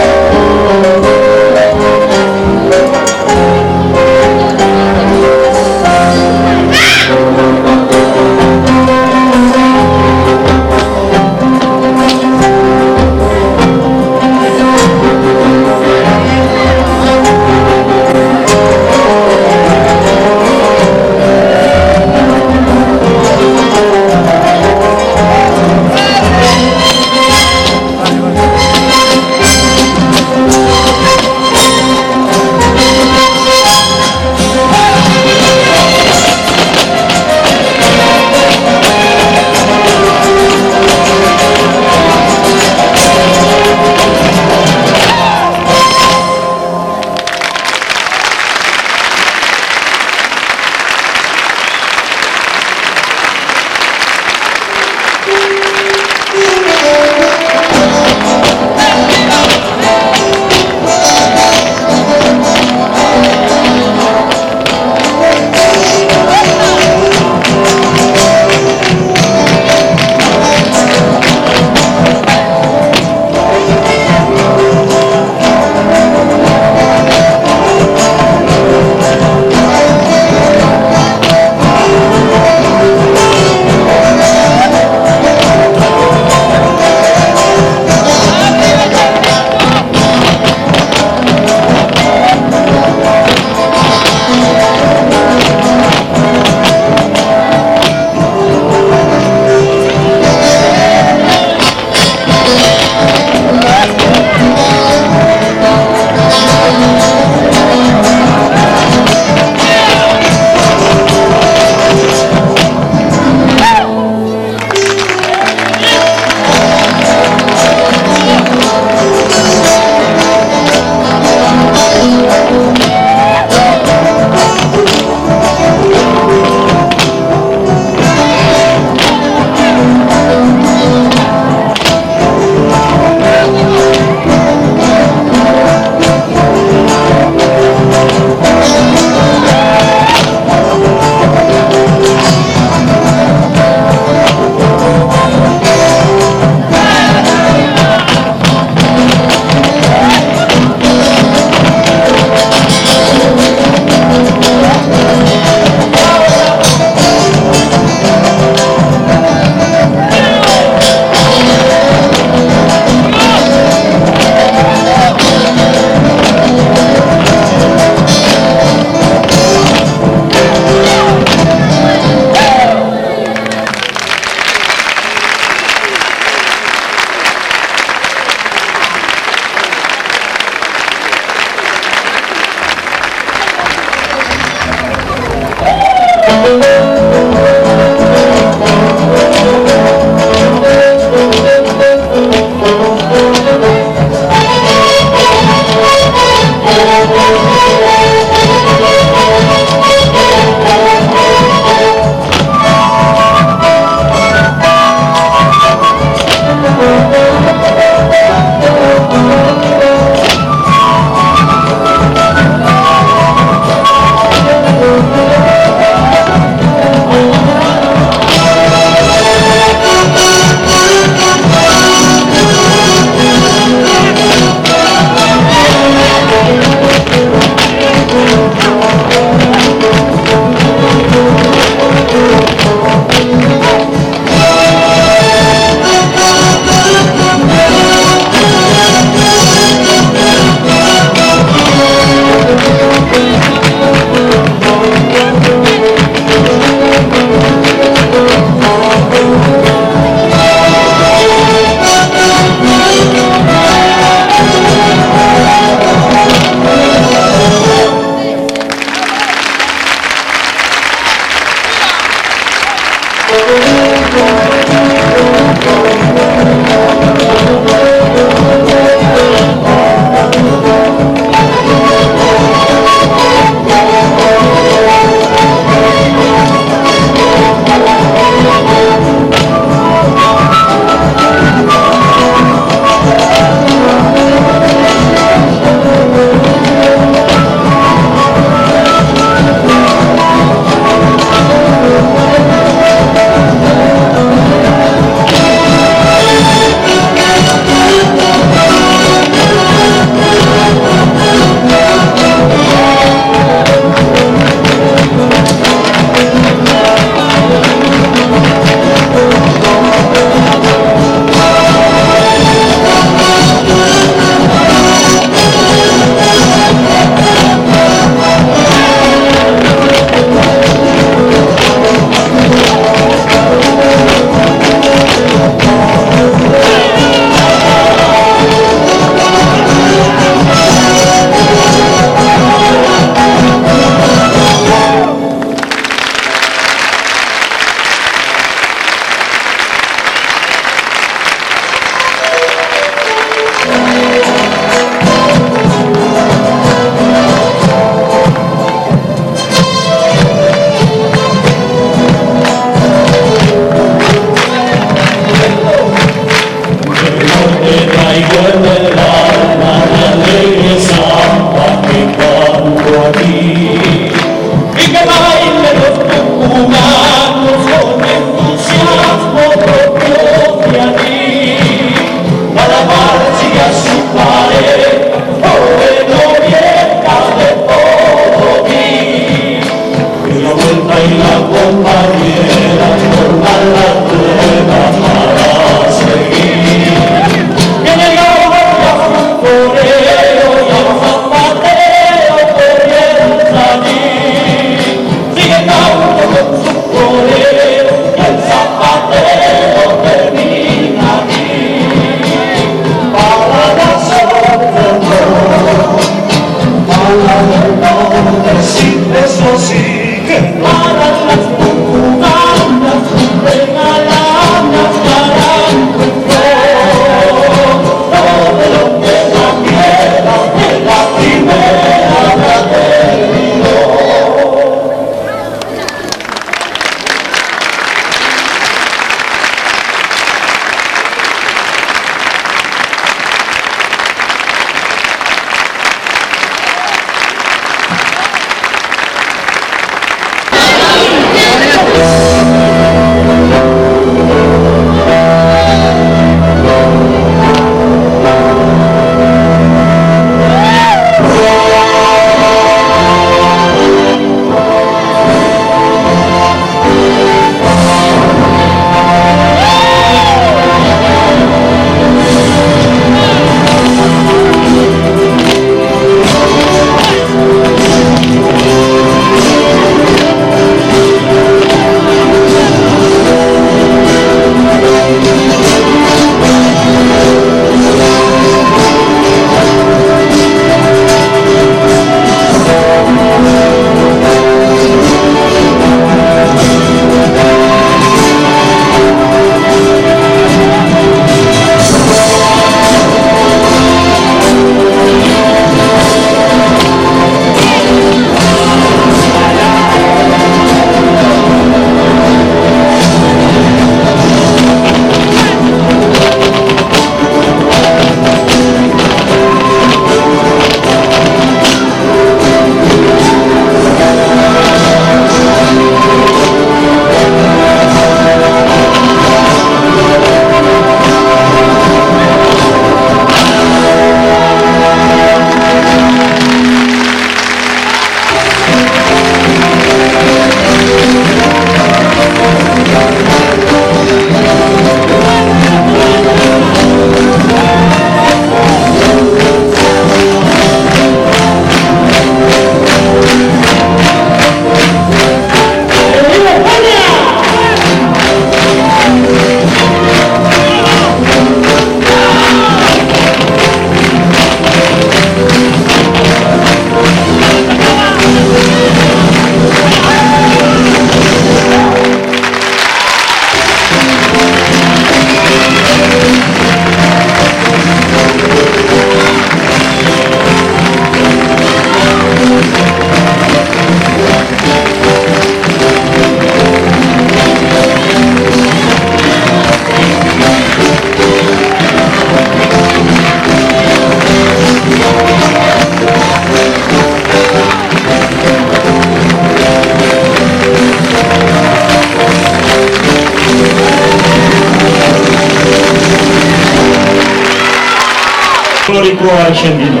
folclórico argentino.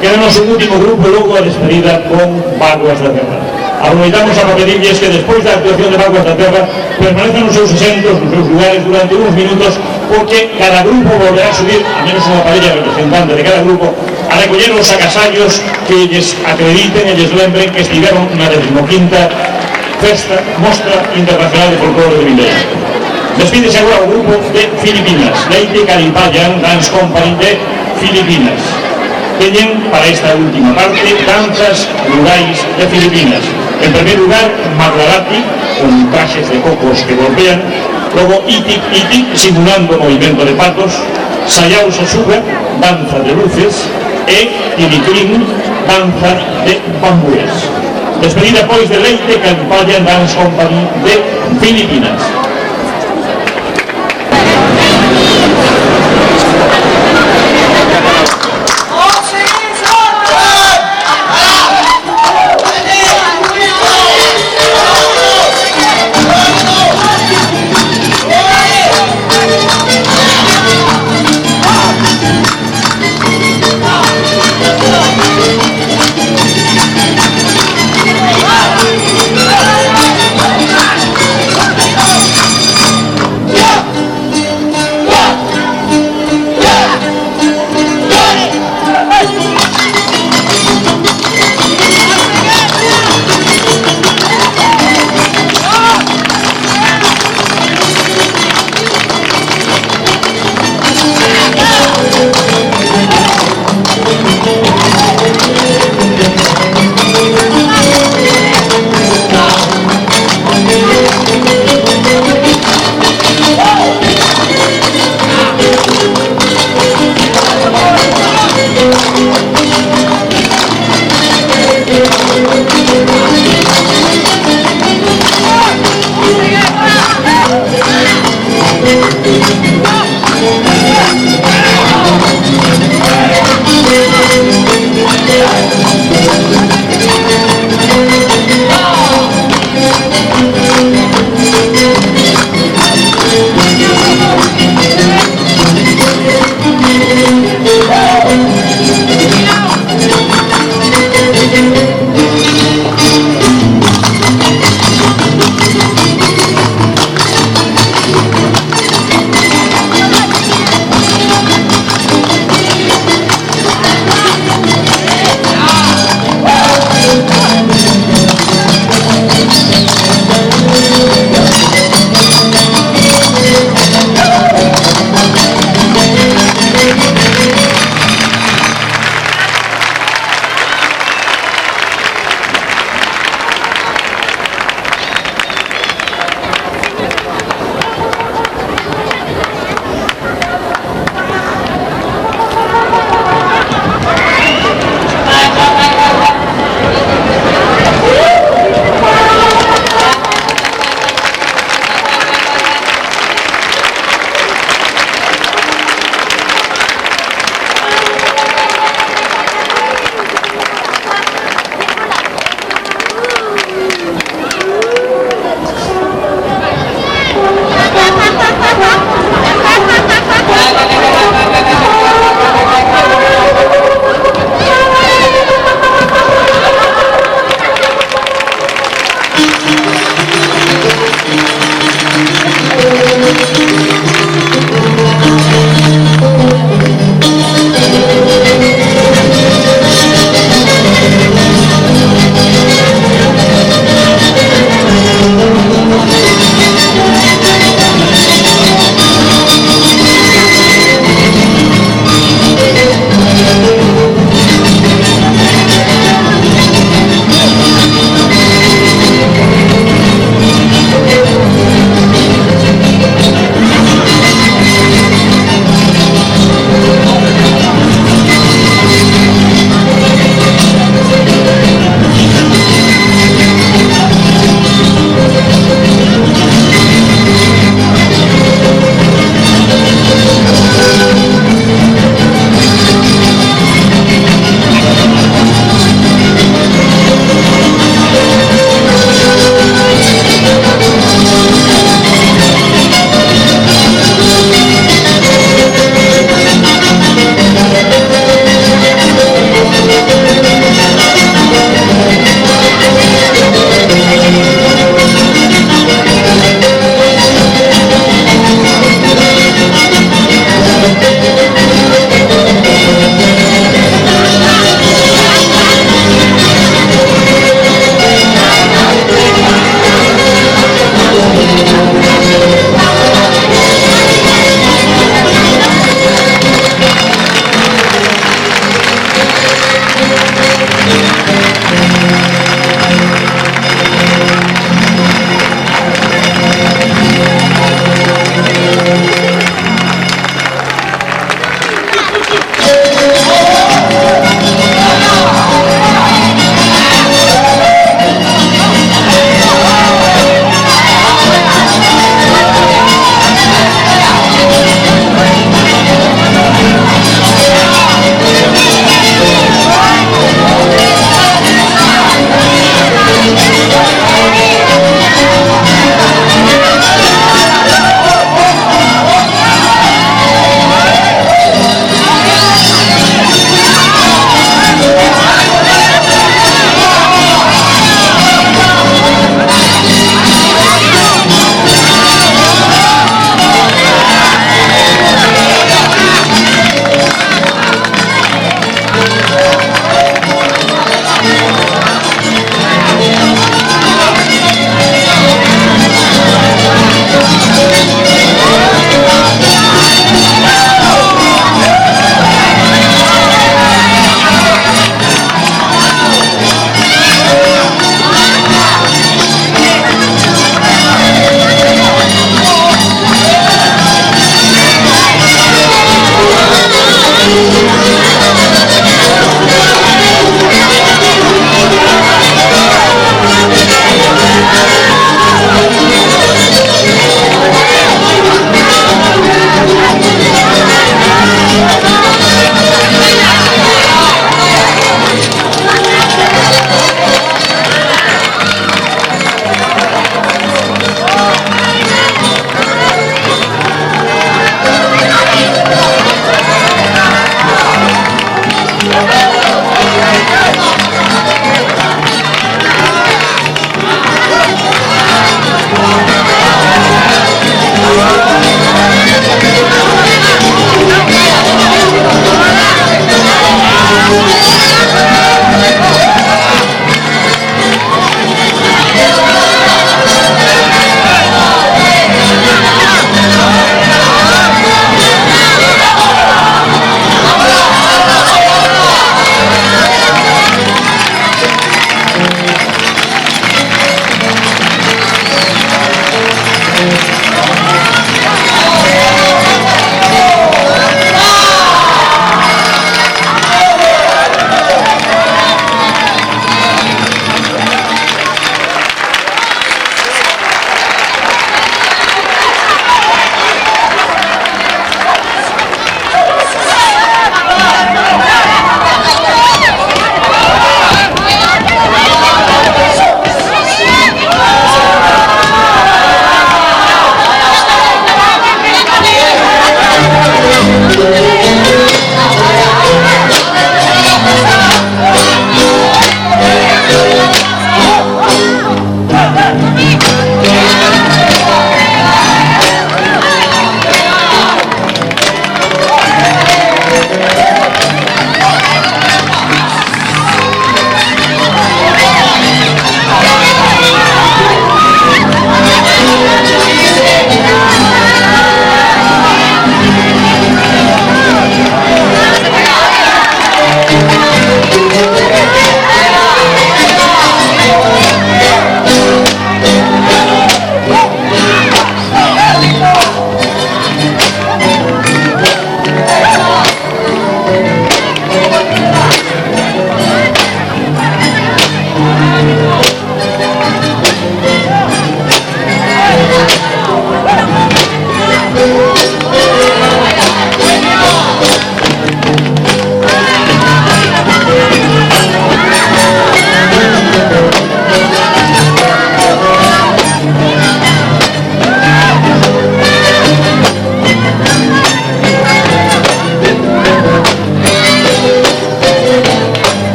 Queda o noso último grupo e logo a despedida con Vaguas da Terra. Aproveitamos a pedirlles que despois da actuación de Vaguas da Terra permanezcan nos seus asentos, nos seus lugares durante uns minutos, porque cada grupo volverá a subir, a menos unha parella representante de cada grupo, a recoller os agasallos que lles acrediten e lles lembren que estiveron na 15ª Mostra Internacional de Folclore de Vindeira. Despídese agora o grupo de Filipinas, Leite Caripayan Dance Company de Filipinas. Teñen para esta última parte danzas rurais de Filipinas. En primer lugar, Maglarati, con trajes de cocos que golpean, luego Itik Itik, simulando movimiento de patos, Sayao Sasuga, danza de luces, e Tiliclin, danza de bambúes. Despedida pois de Leite Caripayan Dance Company de Filipinas.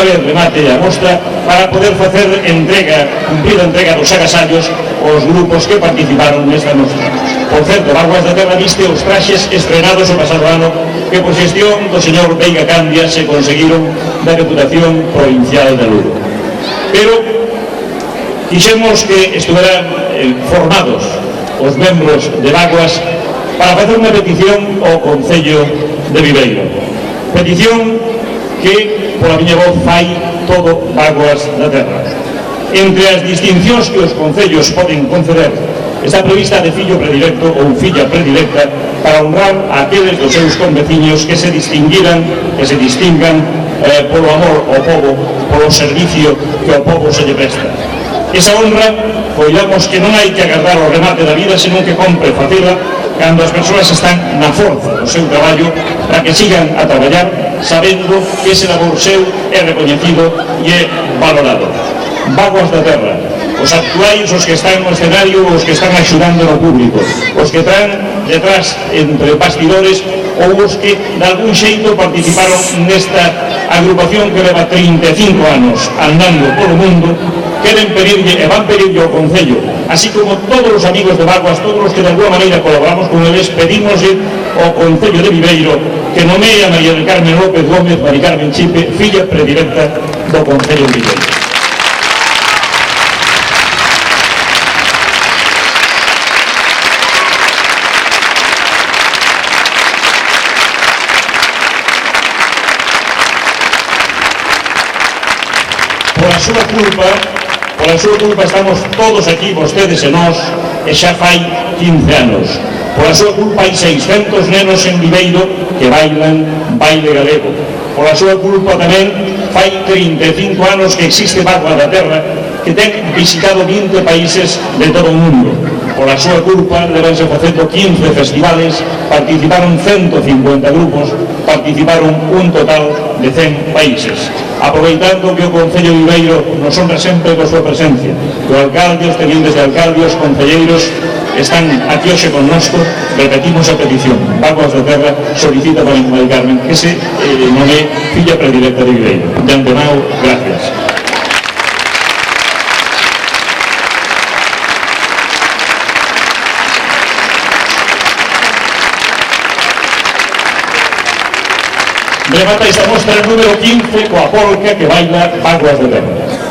unha vez remate a mostra para poder facer entrega, cumprir a entrega dos agasallos aos grupos que participaron nesta mostra. Por certo, Vaguas da Terra viste os traxes estrenados o pasado ano que por xestión do señor Veiga Candia se conseguiron da Deputación Provincial de Lugo. Pero quixemos que estuveran formados os membros de Vaguas para facer unha petición ao Concello de Viveiro. Petición que, pola miña voz, fai todo Vaguas da Terra. Entre as distincións que os concellos poden conceder está prevista de fillo predilecto ou filla predilecta para honrar a aqueles dos seus conveciños que se distinguiran, que se distingan polo amor ao povo, polo servicio que ao povo se lle presta. Esa honra, coidamos que non hai que agardar o remate da vida, senón que compre facela cando as persoas están na forza do seu traballo para que sigan a traballar sabendo que ese labor seu é recoñecido e é valorado. Vaguas da Terra, os actuais, os que están no escenario, os que están axudando no público, os que traen detrás entre bastidores ou os que de algún xeito participaron nesta agrupación que leva 35 anos andando polo mundo, queren pedirlle e van pedirlle ao Concello, así como todos os amigos de Vaguas, todos os que de alguna maneira colaboramos con eles, pedimoslle ao Concello de Viveiro que nomee a María del Carmen López Gómez, Mari Carmen Chipe, filla predilecta do Concello de Viveiro. Pola súa culpa estamos todos aquí, vostedes e nós, e xa fai 15 anos. Pola súa culpa hai 600 nenos en Viveiro que bailan baile galego. Pola súa culpa tamén fai 35 anos que existe Vaguas da Terra, que ten visitado 20 países de todo o mundo. Pola súa culpa levanse facendo 15 festivales, participaron 150 grupos, participaron un total de 100 países. Aproveitando que o Concello de Viveiro nos honra sempre coa súa presencia, que o alcalde, os tenientes de alcalde, os concelleiros están aquí hoxe connosco, repetimos a petición. Vaguas da Terra solicita para Mari Carmen que se nomee filla predilecta de Viveiro. De antemão, gracias. Remata esta mostra número 15 coa polca que baila Vaguas da Terra.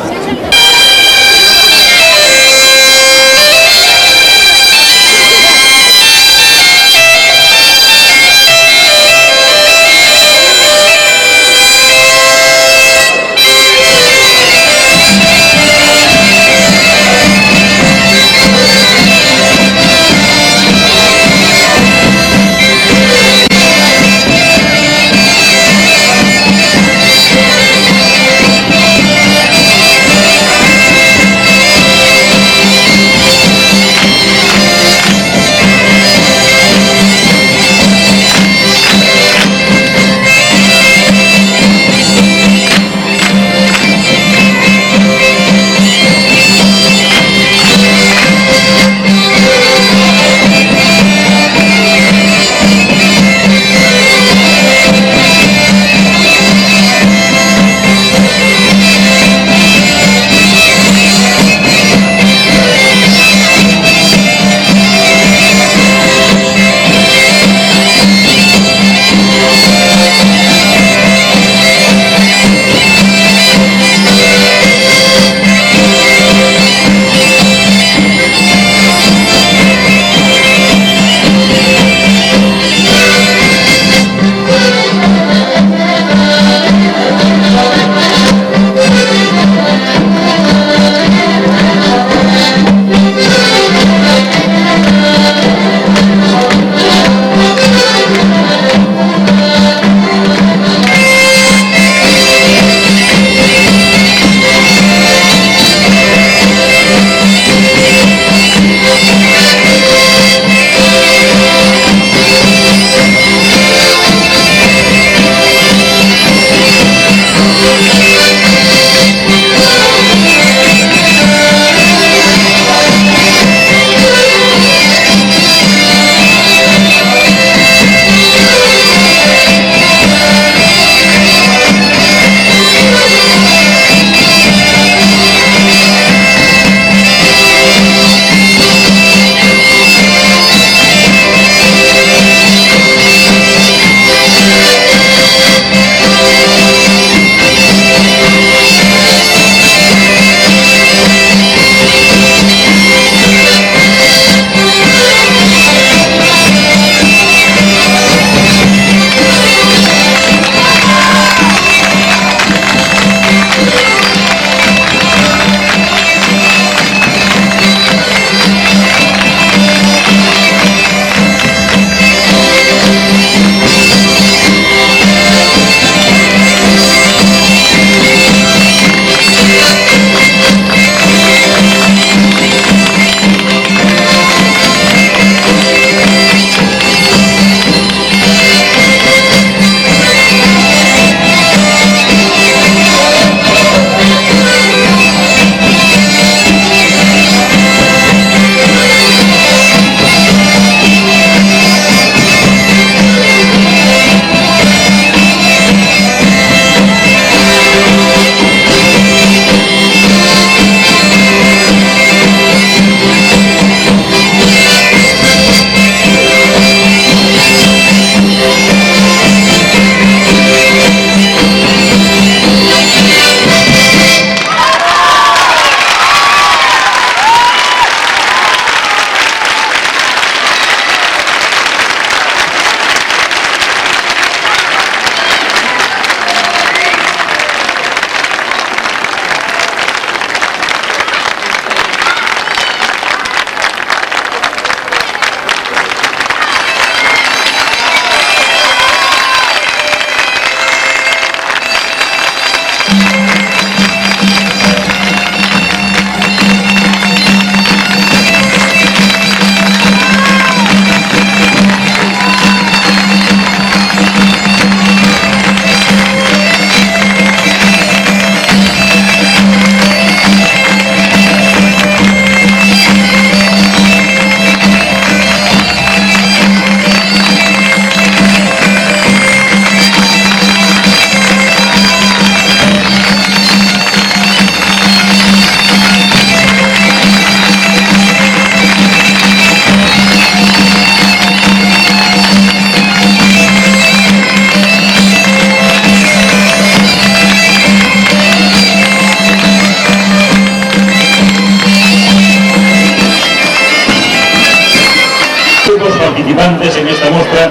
participantes en esta mostra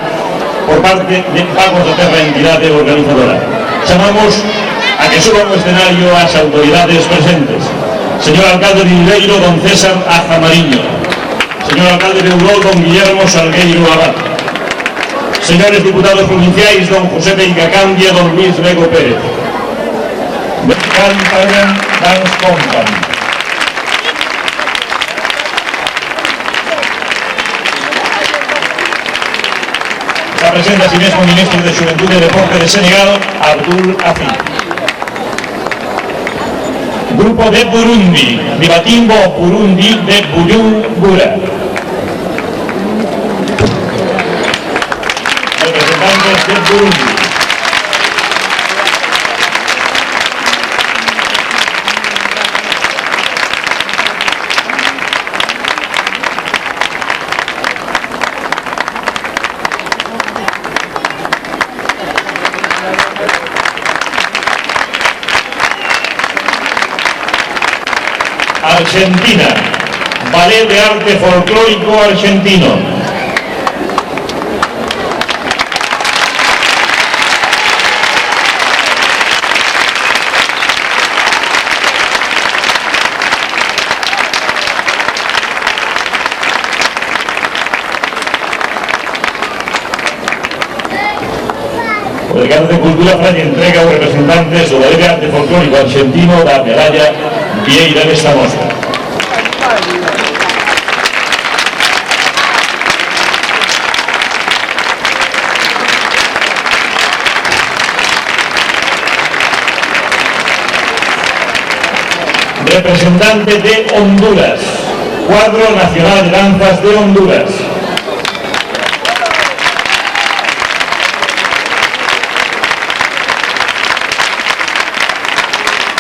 por parte de Vaguas da Terra, entidade organizadora. Chamamos a que suban ao escenario as autoridades presentes. Señor alcalde de Viveiro, don César Aza Mariño. Señor alcalde de Ourol, don Guillermo Salgueiro Abad. Señores diputados provinciais, don José Peica Candia, don Luis Rego Pérez. Cantaran Dance Company. Está presente asimismo el ministro de Xuventude e Deporte de Senegal, Abdul Aziz. Grupo de Burundi, Ribatimbo Burundi de Bujumbura. Representantes de Burundi. Argentina, Ballet de Arte Folclórico Argentino. O delegado de Cultura Francia entrega aos representantes do Ballet de Arte Folclórico Argentino da medalla Vieira desta mostra. Representante de Honduras, Cuadro Nacional de Danzas de Honduras.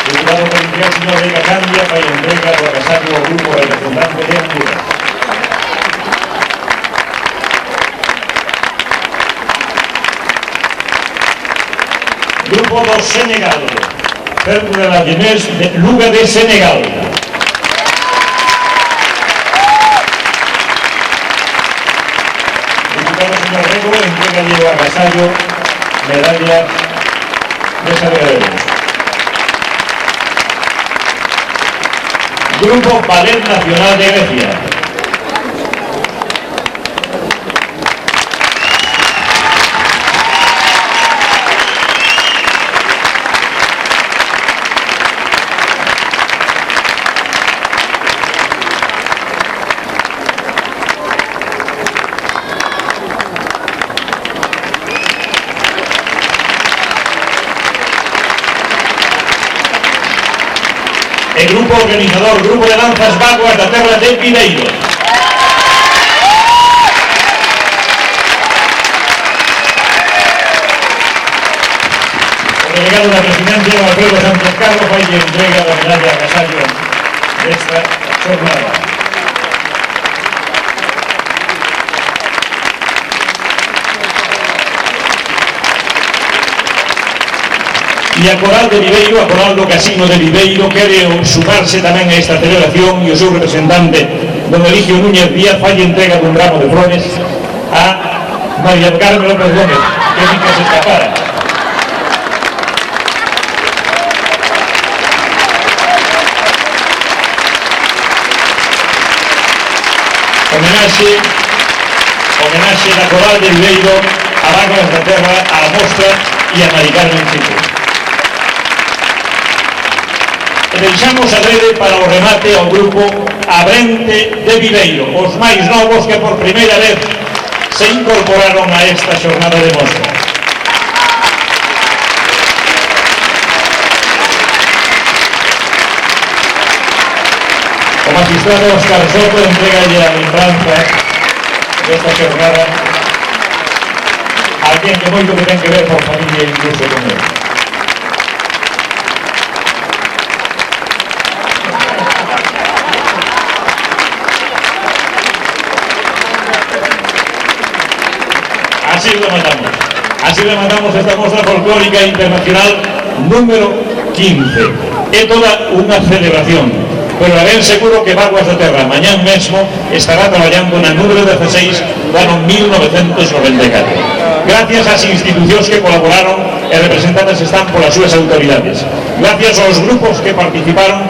Diputado provincial, señor Peica Candia, para entrega do agasallo ao grupo representante de Honduras. Grupo do Senegal, Cercle de la Jeunesse de Louga de Senegal. Diputado señor Rego, entrega de agasallo, medalla de Salgueiro. Grupo Ballet Nacional de Grecia. El grupo organizador, Grupo de Danzas Vaguas da Terra de Viveiro. O delegado da Presidencia, Alfredo Sánchez Carlos, fai que entrega da medalla de agasallo desta jornada. E a Coral de Viveiro, a Coral do Casino de Viveiro, quere sumarse tamén a esta celebración e o seu representante, don Eligio Núñez Díaz, fai entrega dun ramo de flores a María Carmen López Gómez, que nunca se escapara. Homenaxe da Coral de Viveiro a Vaguas da Terra, a Mostra e a María Carmen Chico. Deixamos a breve para o remate ao grupo Abrente de Viveiro, os máis novos que por primeira vez se incorporaron a esta xornada de mostra. O magistrado Óscar Soto entregalle a lembranza desta xornada a alguén que moito que ten que ver por familia incluso con ele. Así rematamos esta mostra folclórica internacional número 15. É toda unha celebración, pero a ben seguro que Vaguas da Terra mañán mesmo estará traballando na número 16 ano 1994. Gracias ás institucións que colaboraron e representadas están polas súas autoridades. Gracias aos grupos que participaron.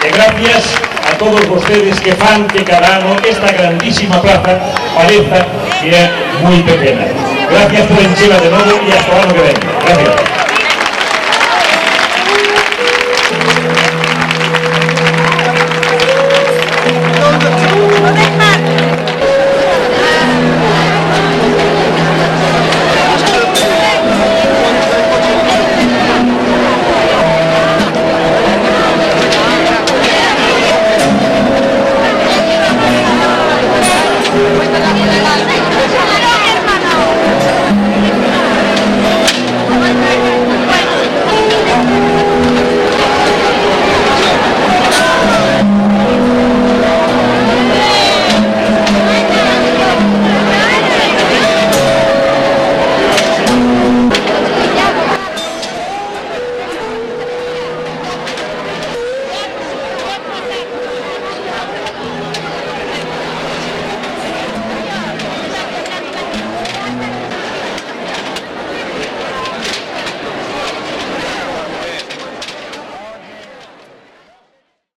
E gracias a todos vostedes que fan que cada ano esta grandísima plaza pareza que é moi pequena. Gracias por enchela de novo e hasta o ano que ven. Gracias.